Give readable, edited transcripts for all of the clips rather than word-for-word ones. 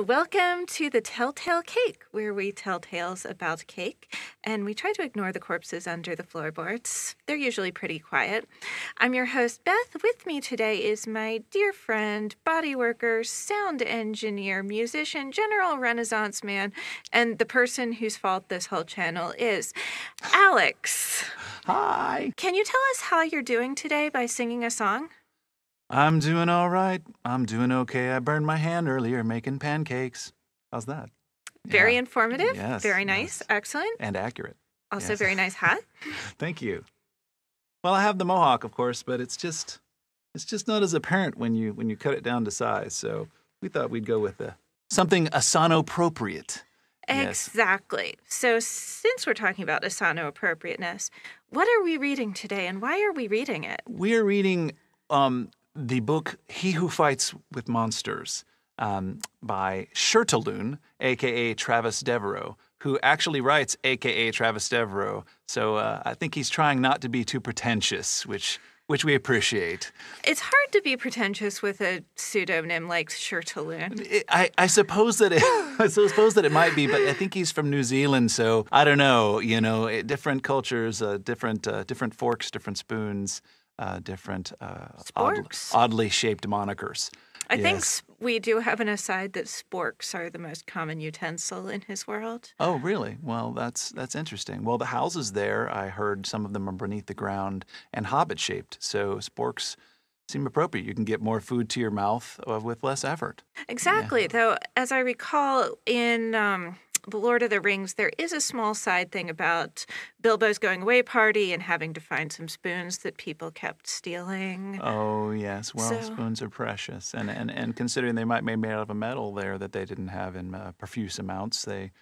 Welcome to the Telltale Cake, where we tell tales about cake, and we try to ignore the corpses under the floorboards. They're usually pretty quiet. I'm your host, Beth. With me today is my dear friend, body worker, sound engineer, musician, general Renaissance man, and the person whose fault this whole channel is, Alex. Hi. Can you tell us how you're doing today by singing a song? I'm doing all right. I'm doing okay. I burned my hand earlier making pancakes. How's that? Very informative. Yes. Very nice. Yes. Excellent. And accurate. Also yes. very nice hat. Thank you. Well, I have the mohawk, of course, but it's just not as apparent when you cut it down to size. So we thought we'd go with something Asano-appropriate. Exactly. Yes. So since we're talking about Asano appropriateness, what are we reading today, and why are we reading it? We're reading the book He Who Fights with Monsters by Shirtaloon, a.k.a. Travis Devereaux, who actually writes a.k.a. Travis Devereaux. So I think he's trying not to be too pretentious, which we appreciate. It's hard to be pretentious with a pseudonym like Shirtaloon. I suppose that it might be, but I think he's from New Zealand, so I don't know. You know, different cultures, different forks, different spoons. Different oddly shaped monikers. I think we do have an aside that sporks are the most common utensil in his world. Oh, really? Well, that's interesting. Well, the houses there, I heard some of them are beneath the ground and hobbit-shaped, so sporks seem appropriate. You can get more food to your mouth with less effort. Exactly, though, as I recall in The Lord of the Rings, there is a small side thing about Bilbo's going away party and having to find some spoons that people kept stealing. Oh, yes. Well, spoons are precious. And considering they might be made out of a metal there that they didn't have in profuse amounts, they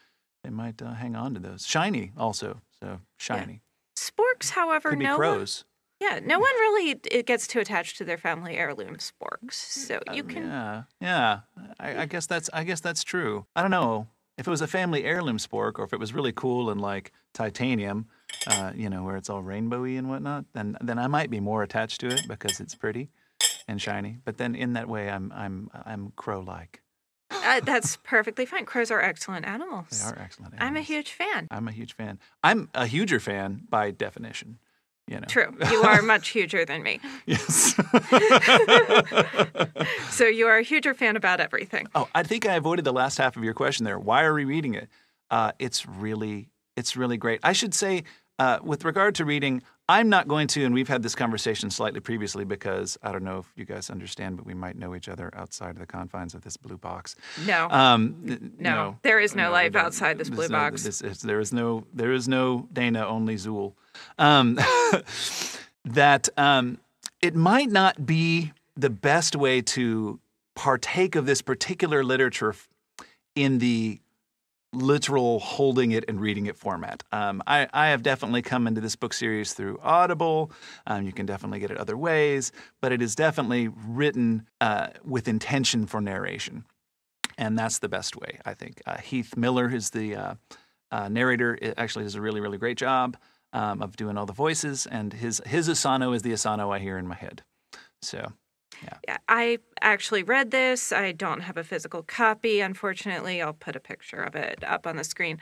might hang on to those. Shiny also, so shiny. Yeah. Sporks, however, could be crows. No one really gets too attached to their family heirloom sporks, so you can... Yeah. I guess that's true. I don't know. If it was a family heirloom spork, or if it was really cool and like titanium, where it's all rainbowy and whatnot, then I might be more attached to it because it's pretty and shiny. But then in that way, I'm crow-like. That's perfectly fine. Crows are excellent animals. They are excellent animals. I'm a huge fan. I'm a huge fan. I'm a huger fan by definition. You know. True. You are much huger than me. Yes. So you are a huger fan about everything. Oh, I think I avoided the last half of your question there. Why are we reading it? It's really great. I should say, with regard to reading, I'm not going to, and we've had this conversation slightly previously because I don't know if you guys understand, but we might know each other outside of the confines of this blue box. No. No. There is no life outside this blue box. There is no Dana, only Zool. That it might not be the best way to partake of this particular literature in the literal holding it and reading it format. I have definitely come into this book series through Audible. You can definitely get it other ways, but it is definitely written with intention for narration. And that's the best way, I think. Heath Miller is the narrator. It actually does a really, really great job of doing all the voices, and his Asano is the Asano I hear in my head. So, yeah. I actually read this. I don't have a physical copy, unfortunately. I'll put a picture of it up on the screen.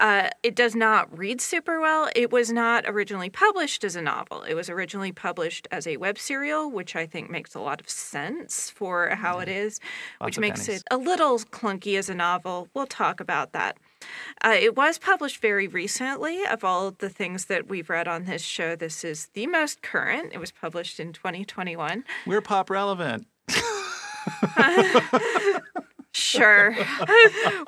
It does not read super well. It was not originally published as a novel. It was originally published as a web serial, which I think makes a lot of sense for how it is, which makes it a little clunky as a novel. We'll talk about that. It was published very recently. Of all of the things that we've read on this show, this is the most current. It was published in 2021. We're pop relevant. Sure.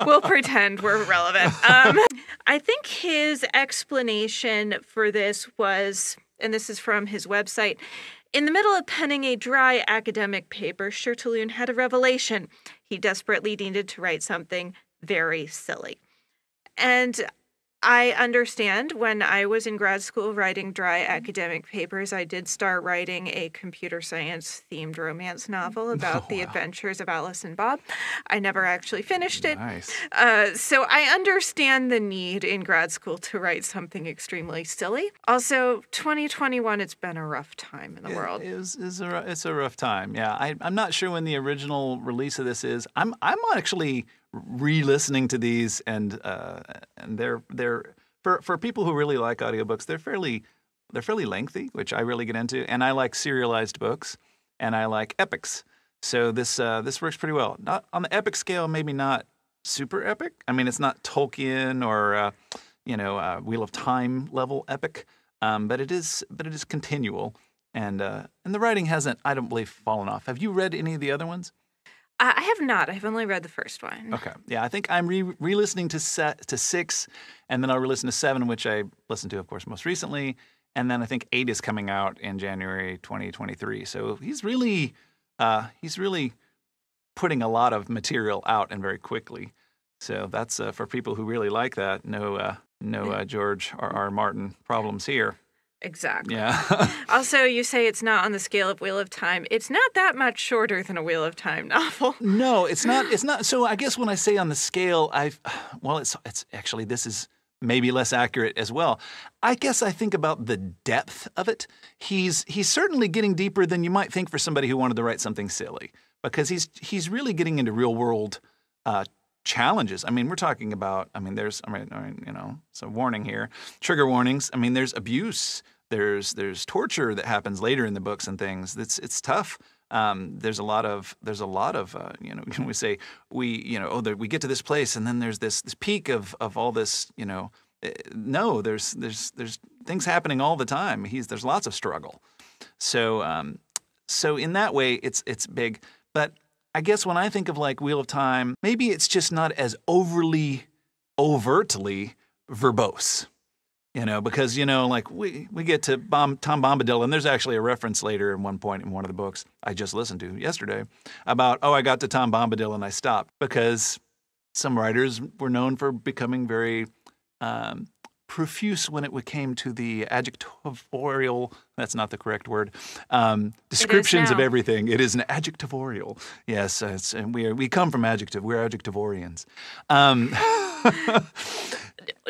We'll pretend we're relevant. I think his explanation for this was, and this is from his website, In the middle of penning a dry academic paper, Shirtaloon had a revelation. He desperately needed to write something very silly. And I understand when I was in grad school writing dry academic papers, I did start writing a computer science themed romance novel about the adventures of Alice and Bob. I never actually finished it. Nice. So I understand the need in grad school to write something extremely silly. Also, 2021, it's been a rough time in the world. It's a rough time. Yeah, I'm not sure when the original release of this is. I'm actually re-listening to these, and they're for people who really like audiobooks, they're fairly lengthy, which I really get into, and I like serialized books, and I like epics. So this works pretty well. Not on the epic scale, maybe not super epic. I mean, it's not Tolkien or Wheel of Time level epic, but it is continual, and the writing hasn't, I don't believe, fallen off. Have you read any of the other ones? I have not. I've only read the first one. Okay. Yeah, I think I'm re-listening to 6, and then I'll re-listen to 7, which I listened to, of course, most recently. And then I think 8 is coming out in January 2023. So he's really putting a lot of material out and very quickly. So that's for people who really like that. No George R.R. Martin problems here. Exactly. Yeah. Also, you say it's not on the scale of Wheel of Time. It's not that much shorter than a Wheel of Time novel. No, it's not. It's not. So I guess when I say on the scale, it's actually, this is maybe less accurate as well. I guess I think about the depth of it. He's certainly getting deeper than you might think for somebody who wanted to write something silly, because he's really getting into real world challenges. I mean, we're talking about, so warning here, trigger warnings. I mean, there's abuse, there's torture that happens later in the books and things. It's tough. There's a lot of we say we get to this place, and then there's this peak of all this, no, there's things happening all the time. There's lots of struggle. So in that way, it's big. But I guess when I think of like Wheel of Time, maybe it's just not as overtly verbose, because, like we get to Tom Bombadil, and there's actually a reference later in one point in one of the books I just listened to yesterday about, I got to Tom Bombadil and I stopped, because some writers were known for becoming very profuse when it came to the adjectivorial, that's not the correct word, descriptions of everything. It is an adjectivorial. Yes, and we come from adjective. We're adjectivorians.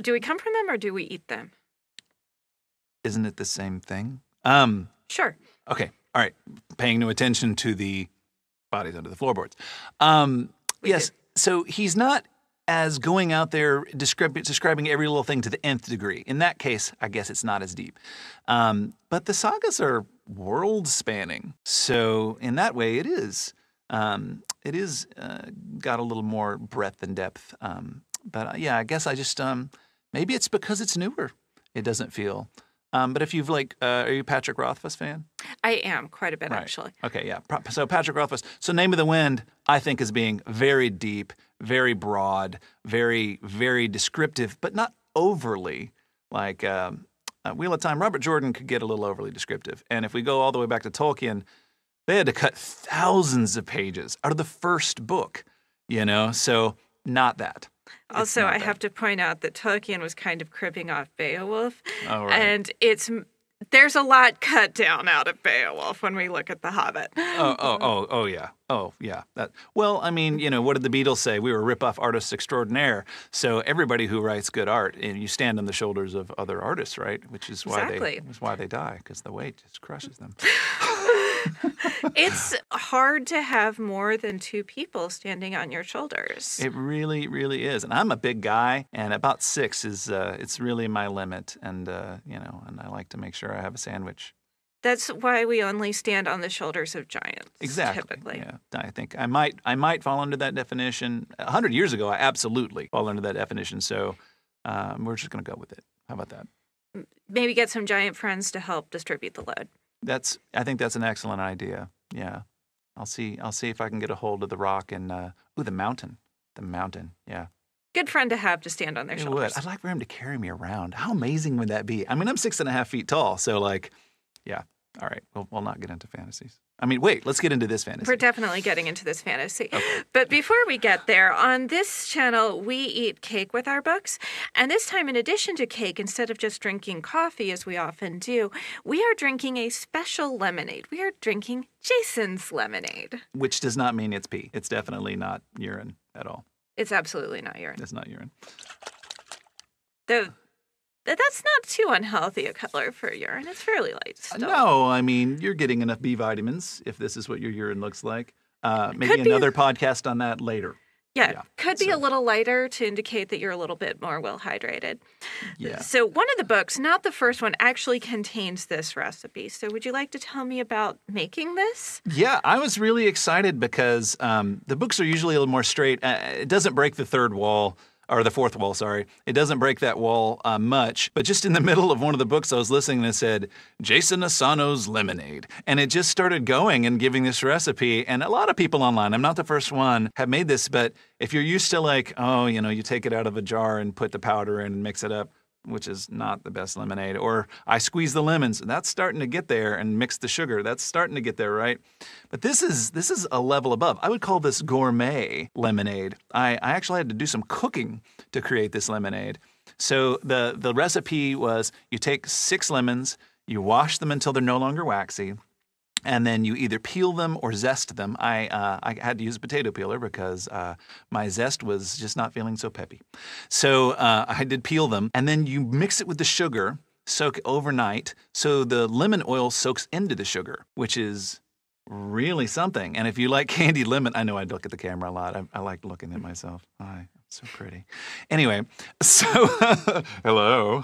Do we come from them or do we eat them? Isn't it the same thing? Sure. Okay. All right. Paying no attention to the bodies under the floorboards. Yes. So he's not as going out there describing every little thing to the nth degree. In that case, I guess it's not as deep. But the sagas are world-spanning. So in that way, it is. It is got a little more breadth and depth. But I guess I just, maybe it's because it's newer. It doesn't feel. But if you've are you a Patrick Rothfuss fan? I am quite a bit, right. Actually. Okay, yeah. So Patrick Rothfuss. So Name of the Wind, I think, is being very deep, very broad, very, very descriptive, but not overly. Like Wheel of Time, Robert Jordan could get a little overly descriptive. And if we go all the way back to Tolkien, they had to cut thousands of pages out of the first book, so not that. Also, I have to point out that Tolkien was kind of cribbing off Beowulf. Oh, right. And there's a lot cut down out of Beowulf when we look at The Hobbit. Oh, yeah. Oh, yeah. What did the Beatles say? We were rip-off artists extraordinaire. So everybody who writes good art, and you stand on the shoulders of other artists, right? Which is why they die, because the weight just crushes them. It's hard to have more than 2 people standing on your shoulders. It really, really is. And I'm a big guy, and about 6 is it's really my limit. And and I like to make sure I have a sandwich. That's why we only stand on the shoulders of giants. Exactly. Typically. Yeah. I think I might fall under that definition. 100 years ago, I absolutely fall under that definition. So we're just going to go with it. How about that? Maybe get some giant friends to help distribute the load. I think that's an excellent idea. Yeah. I'll see if I can get a hold of the rock and the mountain. The mountain. Yeah. Good friend to have to stand on their shoulders. I'd like for him to carry me around. How amazing would that be? I mean, I'm 6.5 feet tall, so yeah. All right. We'll not get into fantasies. I mean, wait, let's get into this fantasy. We're definitely getting into this fantasy. Okay. But before we get there, on this channel, we eat cake with our books. And this time, in addition to cake, instead of just drinking coffee, as we often do, we are drinking a special lemonade. We are drinking Jason's lemonade. Which does not mean it's pee. It's definitely not urine at all. It's absolutely not urine. It's not urine. Though that's not too unhealthy a color for urine. It's fairly light still. No, I mean, you're getting enough B vitamins if this is what your urine looks like. Maybe another podcast on that later. Yeah, could be a little lighter to indicate that you're a little bit more well hydrated. Yeah. So one of the books, not the first one, actually contains this recipe. So would you like to tell me about making this? Yeah, I was really excited because the books are usually a little more straight. It doesn't break the third wall. Or the fourth wall, sorry. It doesn't break that wall much. But just in the middle of one of the books, I was listening and it said, Jason Asano's lemonade. And it just started going and giving this recipe. And a lot of people online, I'm not the first one, have made this. But if you're used to like, oh, you take it out of a jar and put the powder in and mix it up, which is not the best lemonade. Or I squeeze the lemons. That's starting to get there, and mix the sugar. That's starting to get there, right? But this is a level above. I would call this gourmet lemonade. I actually had to do some cooking to create this lemonade. So the recipe was you take 6 lemons, you wash them until they're no longer waxy, and then you either peel them or zest them. I had to use a potato peeler because my zest was just not feeling so peppy. So I did peel them, and then you mix it with the sugar, soak it overnight, so the lemon oil soaks into the sugar, which is really something. And if you like candied lemon, I know I look at the camera a lot. I like looking at myself. Hi. So pretty. Anyway, so hello.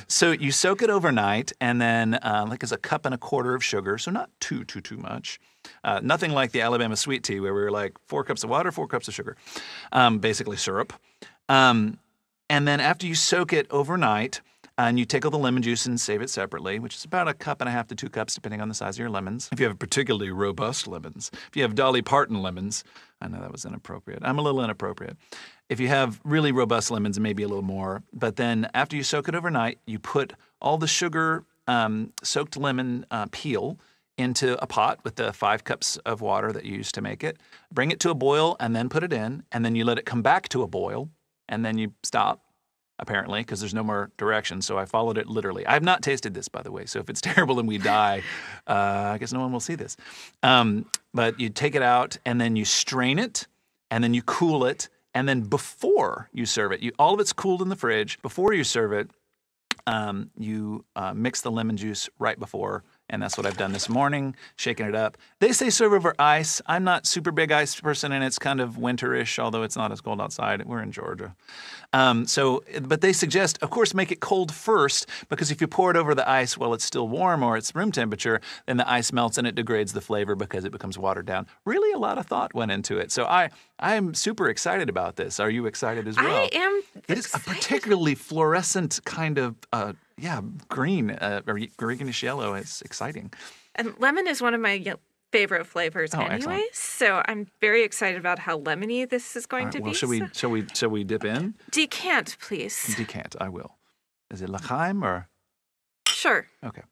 So you soak it overnight, and then like it's 1.25 cups of sugar, so not too much. Nothing like the Alabama sweet tea where we were like 4 cups of water, 4 cups of sugar, basically syrup. And then after you soak it overnight, and you take all the lemon juice and save it separately, which is about 1.5 cups to 2 cups, depending on the size of your lemons. If you have particularly robust lemons. If you have Dolly Parton lemons, I know that was inappropriate. I'm a little inappropriate. If you have really robust lemons, maybe a little more. But then after you soak it overnight, you put all the sugar, soaked lemon peel into a pot with the 5 cups of water that you used to make it. Bring it to a boil and then put it in. And then you let it come back to a boil. And then you stop. Apparently, because there's no more direction, so I followed it literally. I have not tasted this, by the way, so if it's terrible and we die, I guess no one will see this. But you take it out, and then you strain it, and then you cool it, and then before you serve it, all of it's cooled in the fridge. Before you serve it, you mix the lemon juice right before, and that's what I've done this morning, shaking it up. They say serve over ice. I'm not super big ice person, and it's kind of winterish, although it's not as cold outside. We're in Georgia. But they suggest, of course, make it cold first, because if you pour it over the ice while it's still warm or it's room temperature, then the ice melts and it degrades the flavor because it becomes watered down. Really a lot of thought went into it. So I'm super excited about this. Are you excited as well? I am It is a particularly fluorescent kind of, green, or greenish yellow. It's exciting. And lemon is one of my favorite flavors anyway. Excellent. So I'm very excited about how lemony this is going to be. Shall we dip in? Decant, please. Decant, I will. Is it L'chaim or? Sure. Okay.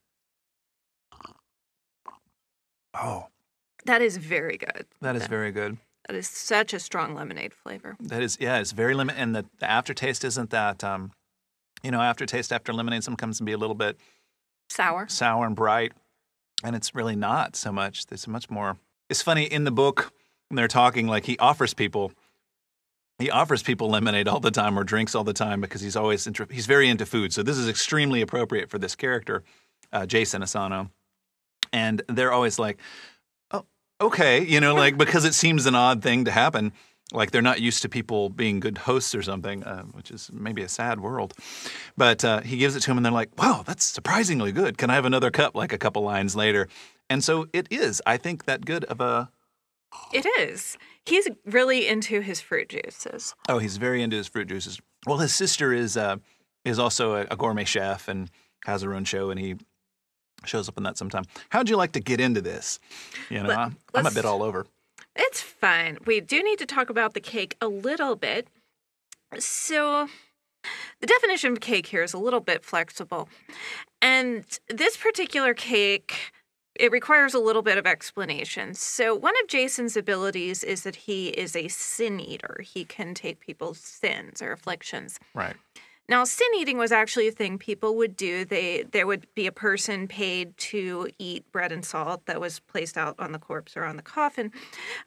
Oh. That is very good. That is very good. That is such a strong lemonade flavor. That is, yeah, it's very lemon, and the aftertaste isn't that, aftertaste after lemonade sometimes can be a little bit sour and bright, and it's really not so much. There's much more. It's funny in the book when they're talking, like he offers people lemonade all the time or drinks all the time because he's very into food. So this is extremely appropriate for this character, Jason Asano, and they're always like, okay, because it seems an odd thing to happen. Like they're not used to people being good hosts or something, which is maybe a sad world. But he gives it to him and they're like, wow, that's surprisingly good. Can I have another cup? Like a couple lines later. And so it is, I think, that good of a... It is. He's really into his fruit juices. Oh, he's very into his fruit juices. Well, his sister is also a gourmet chef and has her own show, and he shows up in that sometime. How'd you like to get into this? I'm a bit all over. It's fine. We do need to talk about the cake a little bit. So the definition of cake here is a little bit flexible. And this particular cake, it requires a little bit of explanation. So one of Jason's abilities is that he is a sin eater. He can take people's sins or afflictions. Right. Now, sin eating was actually a thing people would do. There would be a person paid to eat bread and salt that was placed out on the corpse or on the coffin.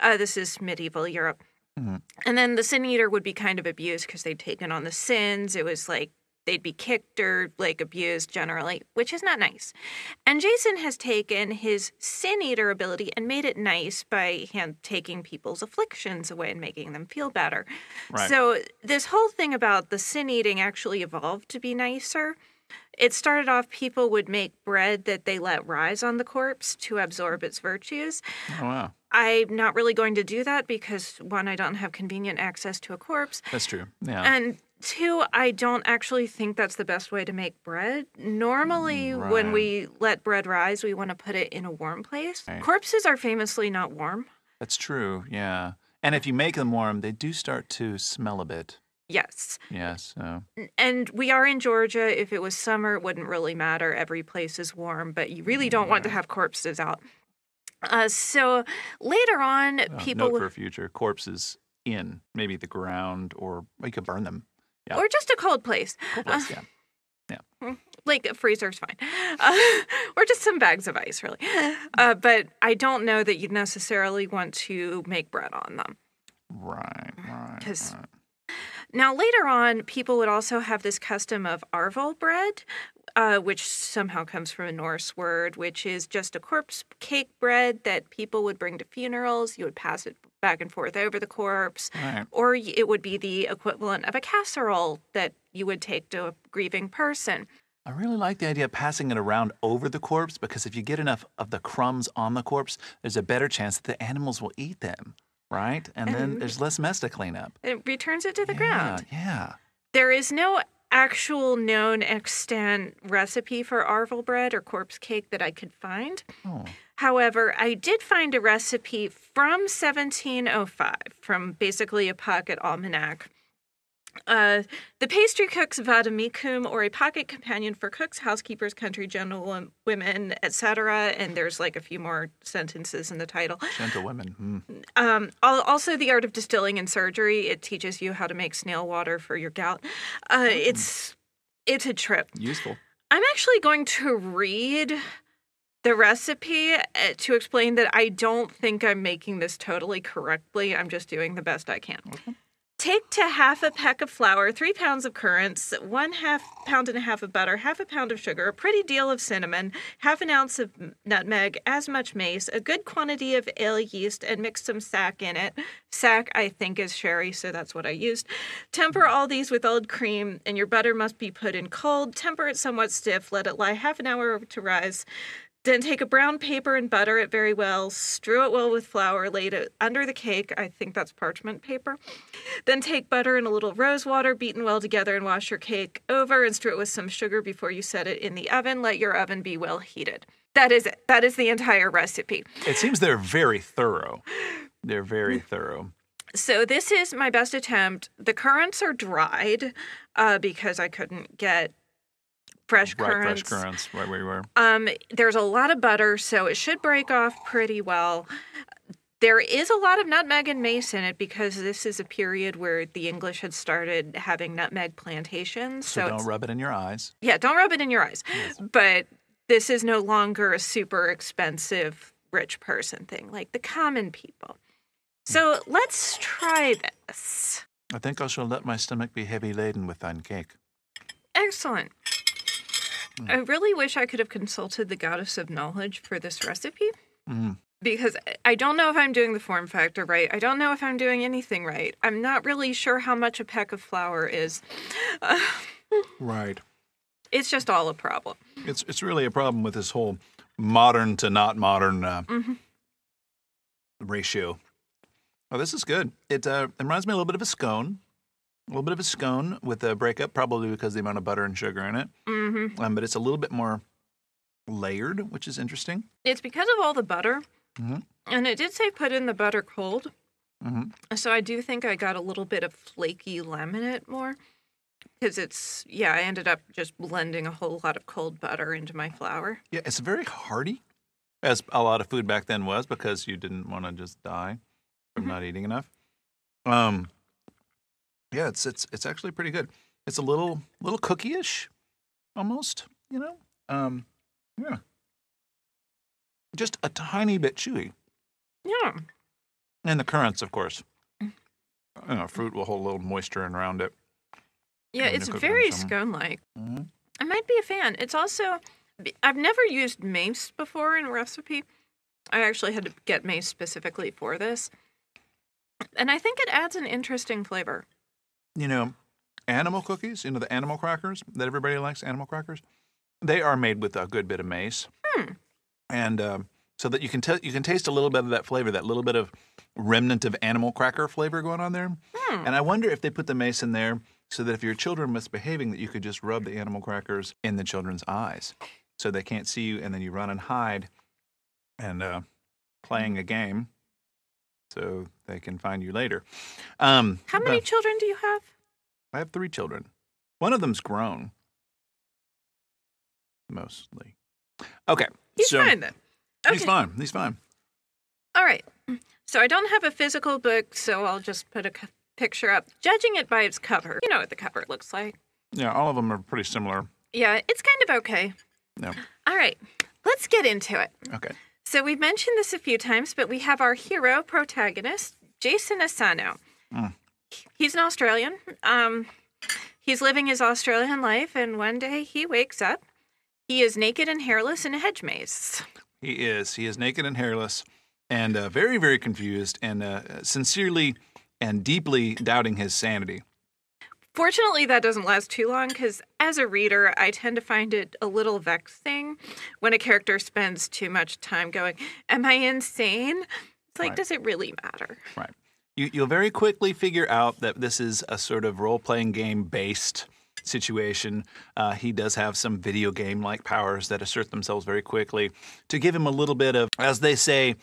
This is medieval Europe. Mm-hmm. And then the sin eater would be kind of abused because they'd taken on the sins. It was like they'd be kicked or like abused generally, which is not nice. And Jason has taken his sin eater ability and made it nice by taking people's afflictions away and making them feel better. Right. So this whole thing about the sin eating actually evolved to be nicer. It started off people would make bread that they let rise on the corpse to absorb its virtues. Oh, wow. I'm not really going to do that because, one, I don't have convenient access to a corpse. That's true. Yeah. And two, I don't actually think that's the best way to make bread. Normally, when we let bread rise, we want to put it in a warm place. Right. Corpses are famously not warm. That's true, yeah. And if you make them warm, they do start to smell a bit. Yes. Yes. So. And we are in Georgia. If it was summer, it wouldn't really matter. Every place is warm, but you really don't want to have corpses out. So later on, people... Note for future, corpses in maybe the ground, or you could burn them. Yeah. Or just a cold place. Cold place, yeah. Like a freezer's fine. Or just some bags of ice, really. But I don't know that you'd necessarily want to make bread on them. Right. Now, later on, people would also have this custom of Arval bread, which somehow comes from a Norse word, which is just a corpse cake bread that people would bring to funerals. You would pass it back and forth over the corpse. Right. Or it would be the equivalent of a casserole that you would take to a grieving person. I really like the idea of passing it around over the corpse, because if you get enough of the crumbs on the corpse, there's a better chance that the animals will eat them. Right? And then there's less mess to clean up. It returns it to the ground. Yeah. There is no actual known extant recipe for Arval bread or corpse cake that I could find. Oh. However, I did find a recipe from 1705 from basically a pocket almanac. The pastry-Cook's vade-mecum, or a pocket companion for cooks, housekeepers, country gentlewomen, etc. And there's like a few more sentences in the title. Gentlewomen. Also, the art of distilling in surgery. It teaches you how to make snail water for your gout. It's a trip. Useful. I'm actually going to read the recipe to explain that I don't think I'm making this totally correctly. I'm just doing the best I can. Okay. Take to half a peck of flour, 3 pounds of currants, 1/2 pound and a half of butter, 1/2 pound of sugar, a pretty deal of cinnamon, 1/2 ounce of nutmeg, as much mace, a good quantity of ale yeast, and mix some sack in it. Sack, I think, is sherry, so that's what I used. Temper all these with old cream, and your butter must be put in cold. Temper it somewhat stiff. Let it lie half an hour to rise. Then take a brown paper and butter it very well. Strew it well with flour. Lay it under the cake. I think that's parchment paper. Then take butter and a little rose water, beaten well together, and wash your cake over and strew it with some sugar before you set it in the oven. Let your oven be well heated. That is it. That is the entire recipe. It seems they're very thorough. They're very thorough. So this is my best attempt. The currants are dried because I couldn't get fresh currants. Fresh currants, right where you were. There's a lot of butter, so it should break off pretty well. There is a lot of nutmeg and mace in it because this is a period where the English had started having nutmeg plantations. So don't rub it in your eyes. Yeah, don't rub it in your eyes. Yes. But this is no longer a super expensive rich person thing like the common people. So let's try this. I think I shall let my stomach be heavy laden with thine cake. Excellent. I really wish I could have consulted the goddess of knowledge for this recipe because I don't know if I'm doing the form factor right. I don't know if I'm doing anything right. I'm not really sure how much a peck of flour is. Right. It's just all a problem. It's really a problem with this whole modern to not modern ratio. Oh, this is good. It reminds me a little bit of a scone. A little bit of a scone with a breakup, probably because of the amount of butter and sugar in it. Mm-hmm. But it's a little bit more layered, which is interesting. It's because of all the butter. Mm-hmm. And it did say put in the butter cold. Mm-hmm. So I do think I got a little bit of flaky laminate more. because I ended up just blending a whole lot of cold butter into my flour. Yeah, it's very hearty, as a lot of food back then was, because you didn't want to just die from not eating enough. Yeah, it's actually pretty good. It's a little cookie-ish, almost, yeah. Just a tiny bit chewy. Yeah. And the currants, of course. Fruit will hold a little moisture around it. Yeah, it's very scone-like. Mm-hmm. I might be a fan. It's also, I've never used mace before in a recipe. I actually had to get mace specifically for this. And I think it adds an interesting flavor. Animal cookies, the animal crackers that everybody likes, animal crackers, they are made with a good bit of mace. And so that you can taste a little bit of that flavor, that little bit of remnant of animal cracker flavor going on there. And I wonder if they put the mace in there so that if your children misbehaving, that you could just rub the animal crackers in the children's eyes so they can't see you, and then you run and hide and playing a game so they can find you later. How many children do you have? I have 3 children. One of them's grown. Mostly. Okay. He's fine then. Okay. He's fine. All right. So I don't have a physical book, so I'll just put a picture up. Judging it by its cover. You know what the cover looks like. Yeah, all of them are pretty similar. Yeah, it's kind of okay. No. All right. Let's get into it. Okay. So we've mentioned this a few times, but we have our hero protagonist, Jason Asano. He's an Australian. He's living his Australian life, and one day he wakes up. He is naked and hairless in a hedge maze. He is. He is naked and hairless and very, very confused and sincerely and deeply doubting his sanity. Fortunately, that doesn't last too long because as a reader, I tend to find it a little vexing when a character spends too much time going, am I insane? It's like, does it really matter? Right. You'll very quickly figure out that this is a sort of role-playing game-based situation. He does have some video game-like powers that assert themselves very quickly to give him a little bit of, as they say,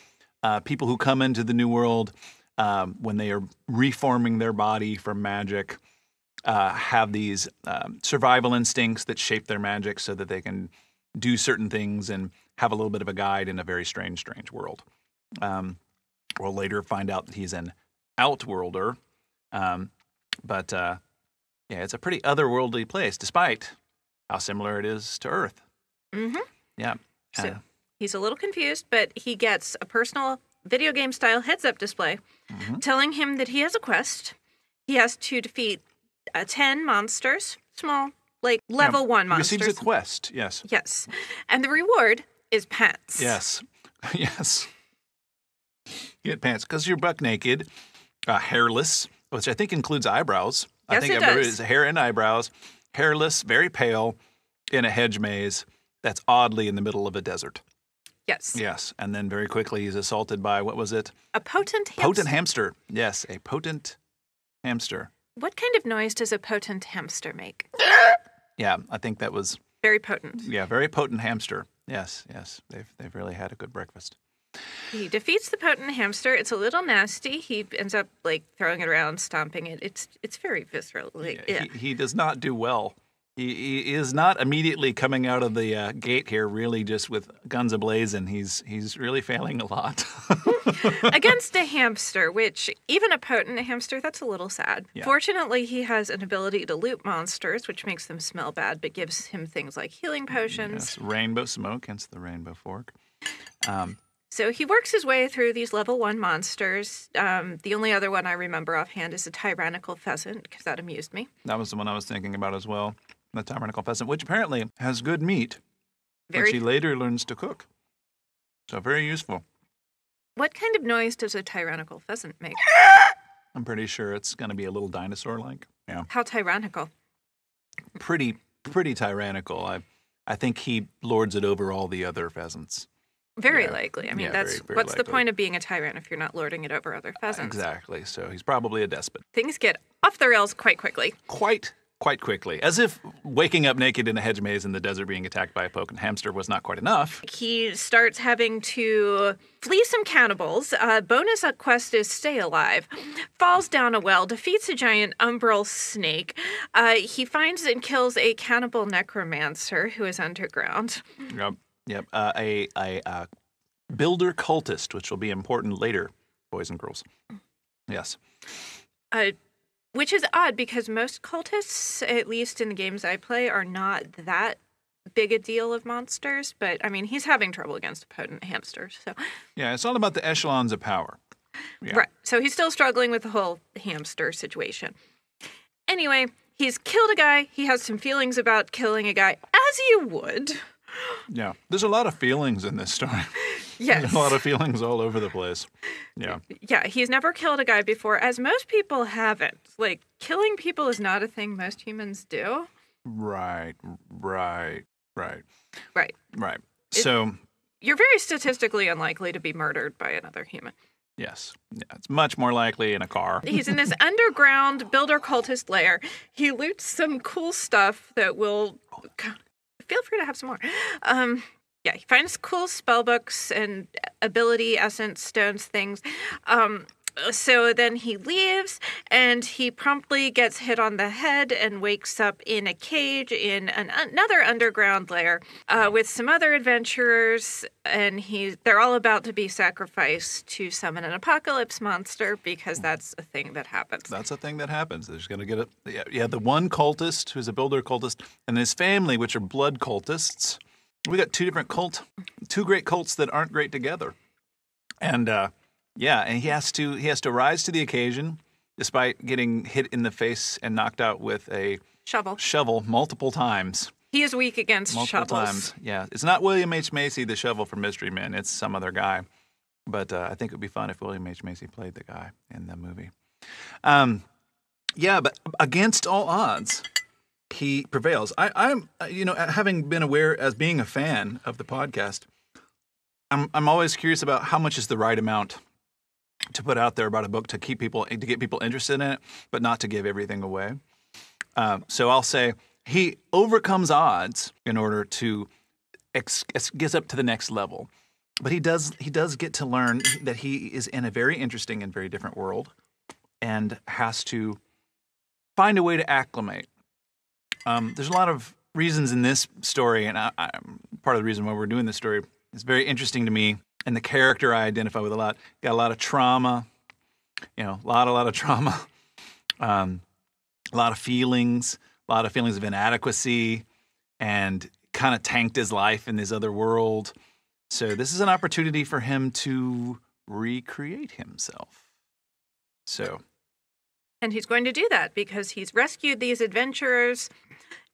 people who come into the New World when they are reforming their body from magic have these survival instincts that shape their magic so that they can do certain things and have a little bit of a guide in a very strange world. We'll later find out that he's an outworlder, but it's a pretty otherworldly place, despite how similar it is to Earth. Mm-hmm. Yeah. So he's a little confused, but he gets a personal video game style heads-up display telling him that he has a quest. He has to defeat 10 monsters, small, like level 1 monsters. Receives a quest, yes. Yes. And the reward is pants. Yes. Yes. You get pants because you're buck naked, hairless, which I think includes eyebrows. Yes, I think it does. It's hair and eyebrows, hairless, very pale, in a hedge maze that's oddly in the middle of a desert. Yes. Yes. And then very quickly he's assaulted by, what was it? A potent hamster. Potent hamster. Yes, a potent hamster. What kind of noise does a potent hamster make? Yeah, I think that was... Very potent. Yeah, very potent hamster. Yes. They've really had a good breakfast. He defeats the potent hamster. It's a little nasty. He ends up throwing it around, stomping it. It's very visceral. He does not do well. He is not immediately coming out of the gate here really just with guns ablazing. He's really failing a lot. Against a hamster, which even a potent hamster, that's a little sad. Yeah. Fortunately, he has an ability to loot monsters, which makes them smell bad, but gives him things like healing potions. Yes, rainbow smoke, hence the rainbow fork. So he works his way through these level 1 monsters. The only other one I remember offhand is a tyrannical pheasant, because that amused me. That was the one I was thinking about as well. The tyrannical pheasant, which apparently has good meat, which he later learns to cook. So very useful. What kind of noise does a tyrannical pheasant make? I'm pretty sure it's going to be a little dinosaur-like. Yeah. How tyrannical? Pretty tyrannical. I think he lords it over all the other pheasants. Very likely. I mean, that's very what's likely. the point of being a tyrant if you're not lording it over other pheasants? Exactly. So he's probably a despot. Things get off the rails quite quickly. Quite quite quickly, as if waking up naked in a hedge maze in the desert being attacked by a poking hamster was not quite enough. He starts having to flee some cannibals. Bonus quest is stay alive. Falls down a well, defeats a giant umbral snake. He finds and kills a cannibal necromancer who is underground. Yep. A builder cultist, which will be important later, boys and girls. Yes. Which is odd because most cultists, at least in the games I play, are not that big a deal of monsters. But, I mean, he's having trouble against a potent hamster. So Yeah, it's all about the echelons of power. Yeah. Right. So he's still struggling with the whole hamster situation. Anyway, he's killed a guy. He has some feelings about killing a guy, as you would. Yeah. There's a lot of feelings in this story. Yes. There's a lot of feelings all over the place. Yeah. Yeah, he's never killed a guy before, as most people haven't. Like, killing people is not a thing most humans do. Right. So, you're very statistically unlikely to be murdered by another human. yes. Yeah, it's much more likely in a car. He's in this underground builder cultist lair. He loots some cool stuff that will... Feel free to have some more. Yeah, he finds cool spell books and ability essence stones things. So then he leaves, and he promptly gets hit on the head and wakes up in a cage in another underground lair with some other adventurers, and they're all about to be sacrificed to summon an apocalypse monster because that's a thing that happens. That's a thing that happens. There's going to get it. Yeah, the one cultist who's a builder cultist, and his family, which are blood cultists. We got two great cults that aren't great together, and and he has to rise to the occasion, despite getting hit in the face and knocked out with a shovel multiple times. He is weak against multiple shovels. Times. Yeah, it's not William H. Macy, the shovel from Mystery Men. It's some other guy, but I think it would be fun if William H. Macy played the guy in the movie. But against all odds, he prevails. I'm having been aware as being a fan of the podcast, I'm always curious about how much is the right amount to put out there about a book to get people interested in it, but not to give everything away. So I'll say he overcomes odds in order to get up to the next level. But he does get to learn that he is in a very interesting and very different world and has to find a way to acclimate. There's a lot of reasons in this story, and part of the reason why we're doing this story is very interesting to me, and the character I identify with a lot. Got a lot of trauma, a lot of trauma, a lot of feelings of inadequacy, and kind of tanked his life in this other world. So this is an opportunity for him to recreate himself. And he's going to do that because he's rescued these adventurers,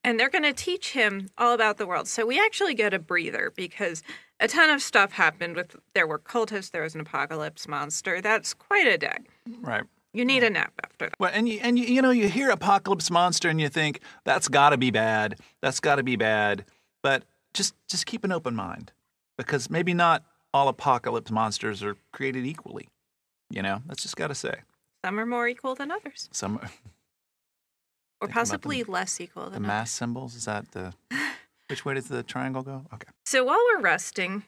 and they're going to teach him all about the world. So we actually get a breather because a ton of stuff happened. There were cultists, there was an apocalypse monster. That's quite a day. Right. You need a nap after that. Well, and you hear apocalypse monster and you think that's got to be bad. That's got to be bad. But just keep an open mind, because maybe not all apocalypse monsters are created equally. That's just got to say. Some are more equal than others. Some are. Or possibly less equal than the mass symbols. Is that the? Which way does the triangle go? Okay. So while we're resting,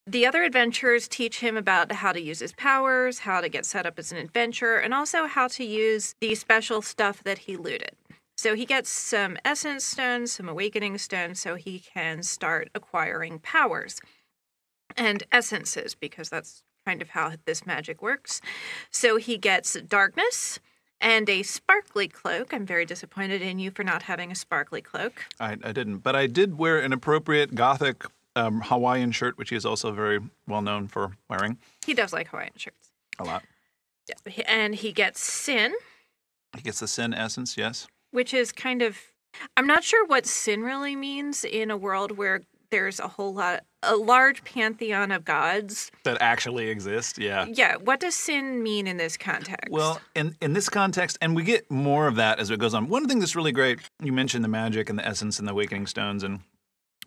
the other adventurers teach him about how to use his powers, how to get set up as an adventurer, and also how to use the special stuff that he looted. So he gets some essence stones, some awakening stones, so he can start acquiring powers and essences, because that's kind of how this magic works. So he gets darkness and a sparkly cloak. I'm very disappointed in you for not having a sparkly cloak. I didn't, but I did wear an appropriate gothic Hawaiian shirt, which he is also very well known for wearing. He does like Hawaiian shirts. A lot. Yeah. And he gets sin. He gets the sin essence, yes. Which is kind of... I'm not sure what sin really means in a world where there's a large pantheon of gods. That actually exist, yeah. Yeah, what does sin mean in this context? Well, in this context, and we get more of that as it goes on. One thing that's really great, you mentioned the magic and the essence and the awakening stones, and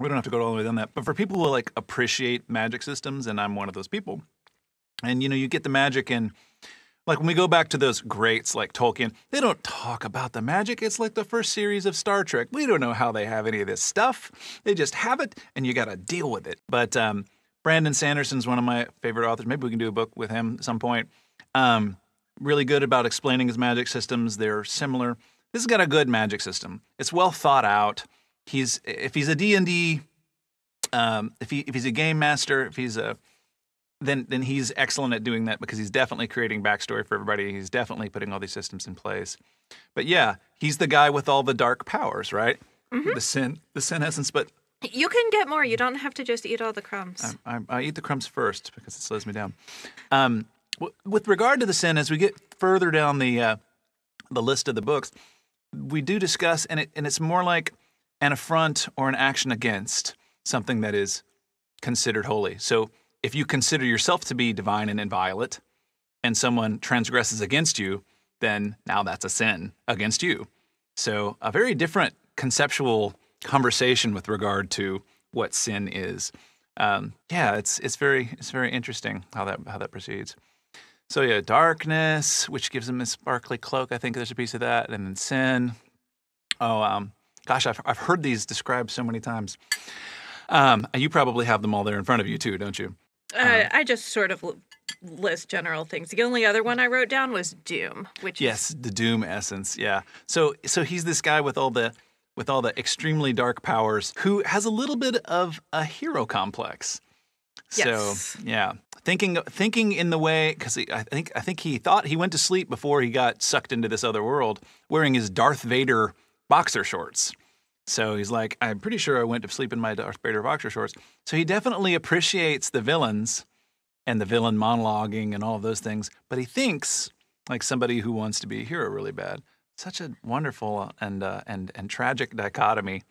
we don't have to go all the way down that. But for people who appreciate magic systems, and I'm one of those people, and you get the magic in Like when we go back to those greats like Tolkien, they don't talk about the magic. It's like the first series of Star Trek. We don't know how they have any of this stuff. They just have it, and you got to deal with it. But Brandon Sanderson's one of my favorite authors. Maybe we can do a book with him at some point. Really good about explaining his magic systems. They're similar. This has got a good magic system. It's well thought out. If he's a D&D, if he's a game master, then he's excellent at doing that because he's definitely creating backstory for everybody. He's definitely putting all these systems in place. But yeah, he's the guy with all the dark powers, right? Mm-hmm. The sin essence. But you can get more. You don't have to just eat all the crumbs. I eat the crumbs first because it slows me down. With regard to the sin, as we get further down the list of the books, we do discuss, and it's more like an affront or an action against something that is considered holy. So if you consider yourself to be divine and inviolate, and someone transgresses against you, then now that's a sin against you. So a very different conceptual conversation with regard to what sin is. It's very interesting how that proceeds. So yeah, darkness, which gives him his sparkly cloak. I think there's a piece of that, and then sin. Gosh, I've heard these described so many times. You probably have them all there in front of you too, don't you? I just sort of list general things. The only other one I wrote down was doom, which is the doom essence. Yeah. So he's this guy with all the extremely dark powers who has a little bit of a hero complex. Yes. So yeah, thinking in the way, because I think he thought he went to sleep before he got sucked into this other world, wearing his Darth Vader boxer shorts. So he's like, I'm pretty sure I went to sleep in my Darth Vader boxer shorts. So he definitely appreciates the villains and the villain monologuing and all of those things, but he thinks like somebody who wants to be a hero really bad. Such a wonderful and tragic dichotomy.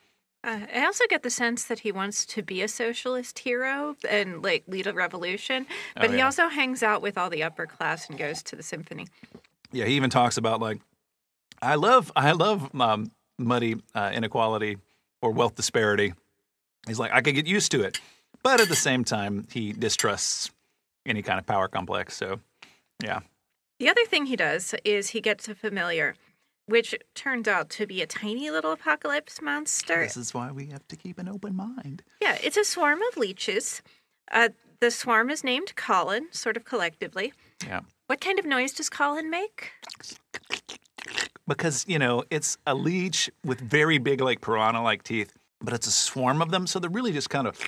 I also get the sense that he wants to be a socialist hero and like lead a revolution, but he also hangs out with all the upper class and goes to the symphony. Yeah, he even talks about like, I love muddy inequality or wealth disparity. He's like, I could get used to it, but at the same time, he distrusts any kind of power complex. So, yeah. The other thing he does is he gets a familiar, which turns out to be a tiny little apocalypse monster. This is why we have to keep an open mind. Yeah, it's a swarm of leeches. The swarm is named Colin, sort of collectively. Yeah. What kind of noise does Colin make? Because, it's a leech with very big, like piranha-like teeth, but it's a swarm of them, so they're really just kind of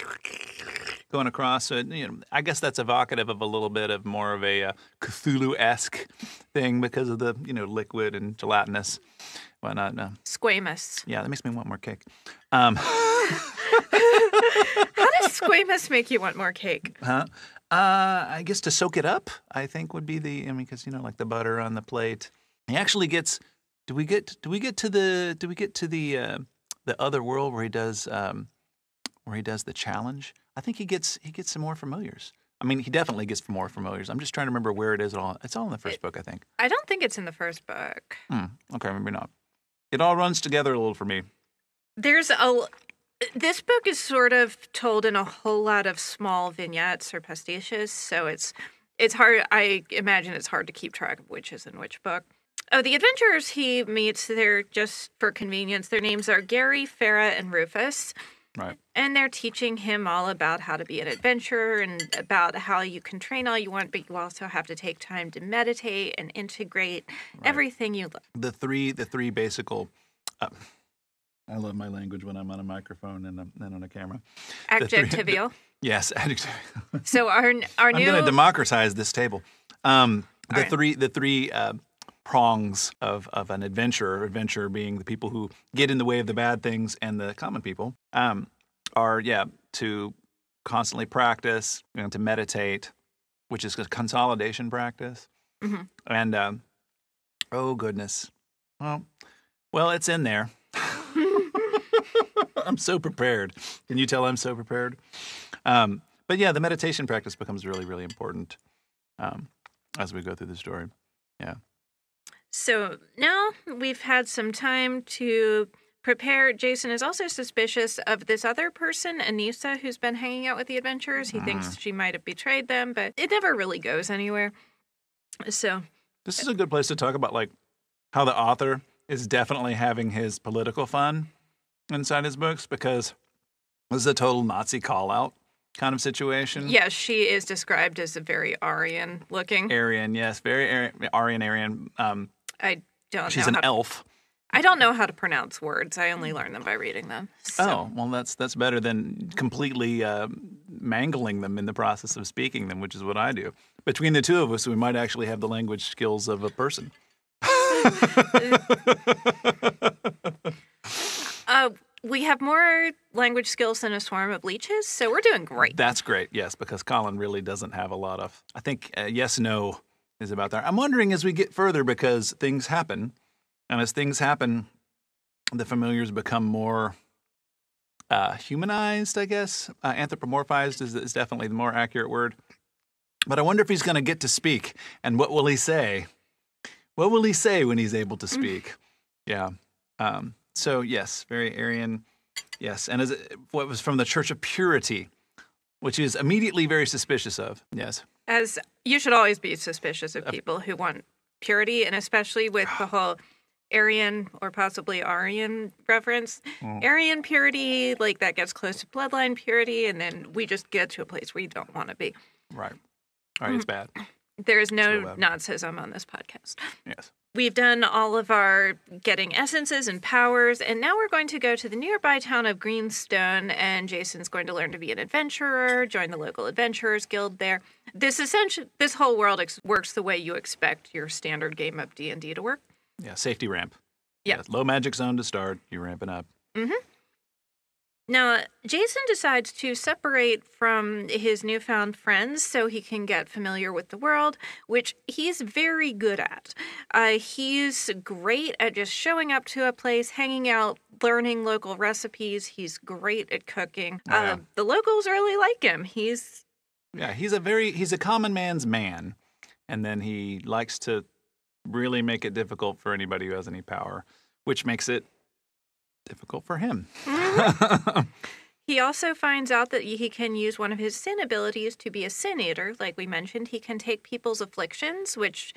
going across. So, I guess that's evocative of a little bit of more of a Cthulhu-esque thing because of the, liquid and gelatinous. Why not? No. Squamous. Yeah, that makes me want more cake. How does squamous make you want more cake? Huh? I guess to soak it up, I think would be because, like the butter on the plate. He actually gets. Do we get to the other world where he does the challenge? I think he gets some more familiars. I mean, he definitely gets more familiars. I'm just trying to remember where it is. It's all in the first book, I think. I don't think it's in the first book. Okay, maybe not. It all runs together a little for me. This book is sort of told in a whole lot of small vignettes or pastiches, so it's hard. I imagine it's hard to keep track of which is in which book. Oh, the adventurers he meets, they're just for convenience. Their names are Gary, Farah, and Rufus. Right. And they're teaching him all about how to be an adventurer and about how you can train all you want, but you also have to take time to meditate and integrate everything you love. The three basical. I love my language when I'm on a microphone and on a camera. Adjectival. Yes, adjectival. So our new. I'm going to democratize this table. The three prongs of an adventurer, adventure being the people who get in the way of the bad things and the common people, are to constantly practice, to meditate, which is a consolidation practice. Mm-hmm. And oh goodness, well, it's in there. I'm so prepared. Can you tell I'm so prepared? But yeah, the meditation practice becomes really, really important as we go through the story. Yeah. So now we've had some time to prepare. Jason is also suspicious of this other person, Anissa, who's been hanging out with the adventurers. He thinks she might have betrayed them, but it never really goes anywhere. So This is a good place to talk about like how the author is definitely having his political fun inside his books, because this is a total Nazi call-out kind of situation. Yes, she is described as a very Aryan looking. Aryan, yes, very Aryan. I don't She's know an elf. I don't know how to pronounce words. I only learn them by reading them. So. Oh, well, that's better than completely mangling them in the process of speaking them, which is what I do. Between the two of us, we might actually have the language skills of a person. We have more language skills than a swarm of leeches, so we're doing great. That's great, yes, because Colin really doesn't have a lot of... I think yes, no is about there. I'm wondering as we get further, because things happen, and as things happen, the familiars become more humanized, I guess. Anthropomorphized is definitely the more accurate word. But I wonder if he's going to get to speak, and what will he say? What will he say when he's able to speak? Yeah. So, yes, very Aryan. Yes, and what was from the Church of Purity, which is immediately very suspicious of. Yes. As you should always be suspicious of people who want purity, and especially with the whole Aryan or possibly Aryan reference. Aryan purity, like that gets close to bloodline purity, and then we just get to a place where you don't want to be. Right. All right, it's bad. There is no Nazism on this podcast. Yes. We've done all of our getting essences and powers, and now we're going to go to the nearby town of Greenstone, and Jason's going to learn to be an adventurer, join the local adventurers guild there. This whole world works the way you expect your standard game of D&D to work. Yeah, safety ramp. Yeah. Low magic zone to start, you're ramping up. Mm-hmm. Now, Jason decides to separate from his newfound friends so he can get familiar with the world, which he's very good at. He's great at just showing up to a place, hanging out, learning local recipes. He's great at cooking. Yeah. The locals really like him. He's a common man's man, and then he likes to really make it difficult for anybody who has any power, which makes it difficult for him. Mm-hmm. He also finds out that he can use one of his sin abilities to be a sin eater. Like we mentioned, he can take people's afflictions, which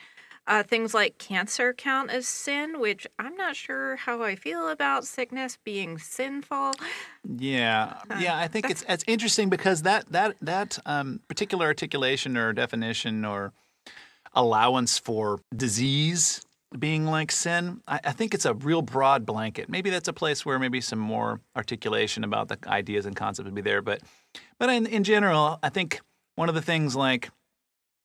things like cancer count as sin, which I'm not sure how I feel about sickness being sinful. Yeah, I think it's interesting because that particular articulation or definition or allowance for disease being like sin, I think it's a real broad blanket. Maybe that's a place where maybe some more articulation about the ideas and concepts would be there. But in general, I think one of the things, like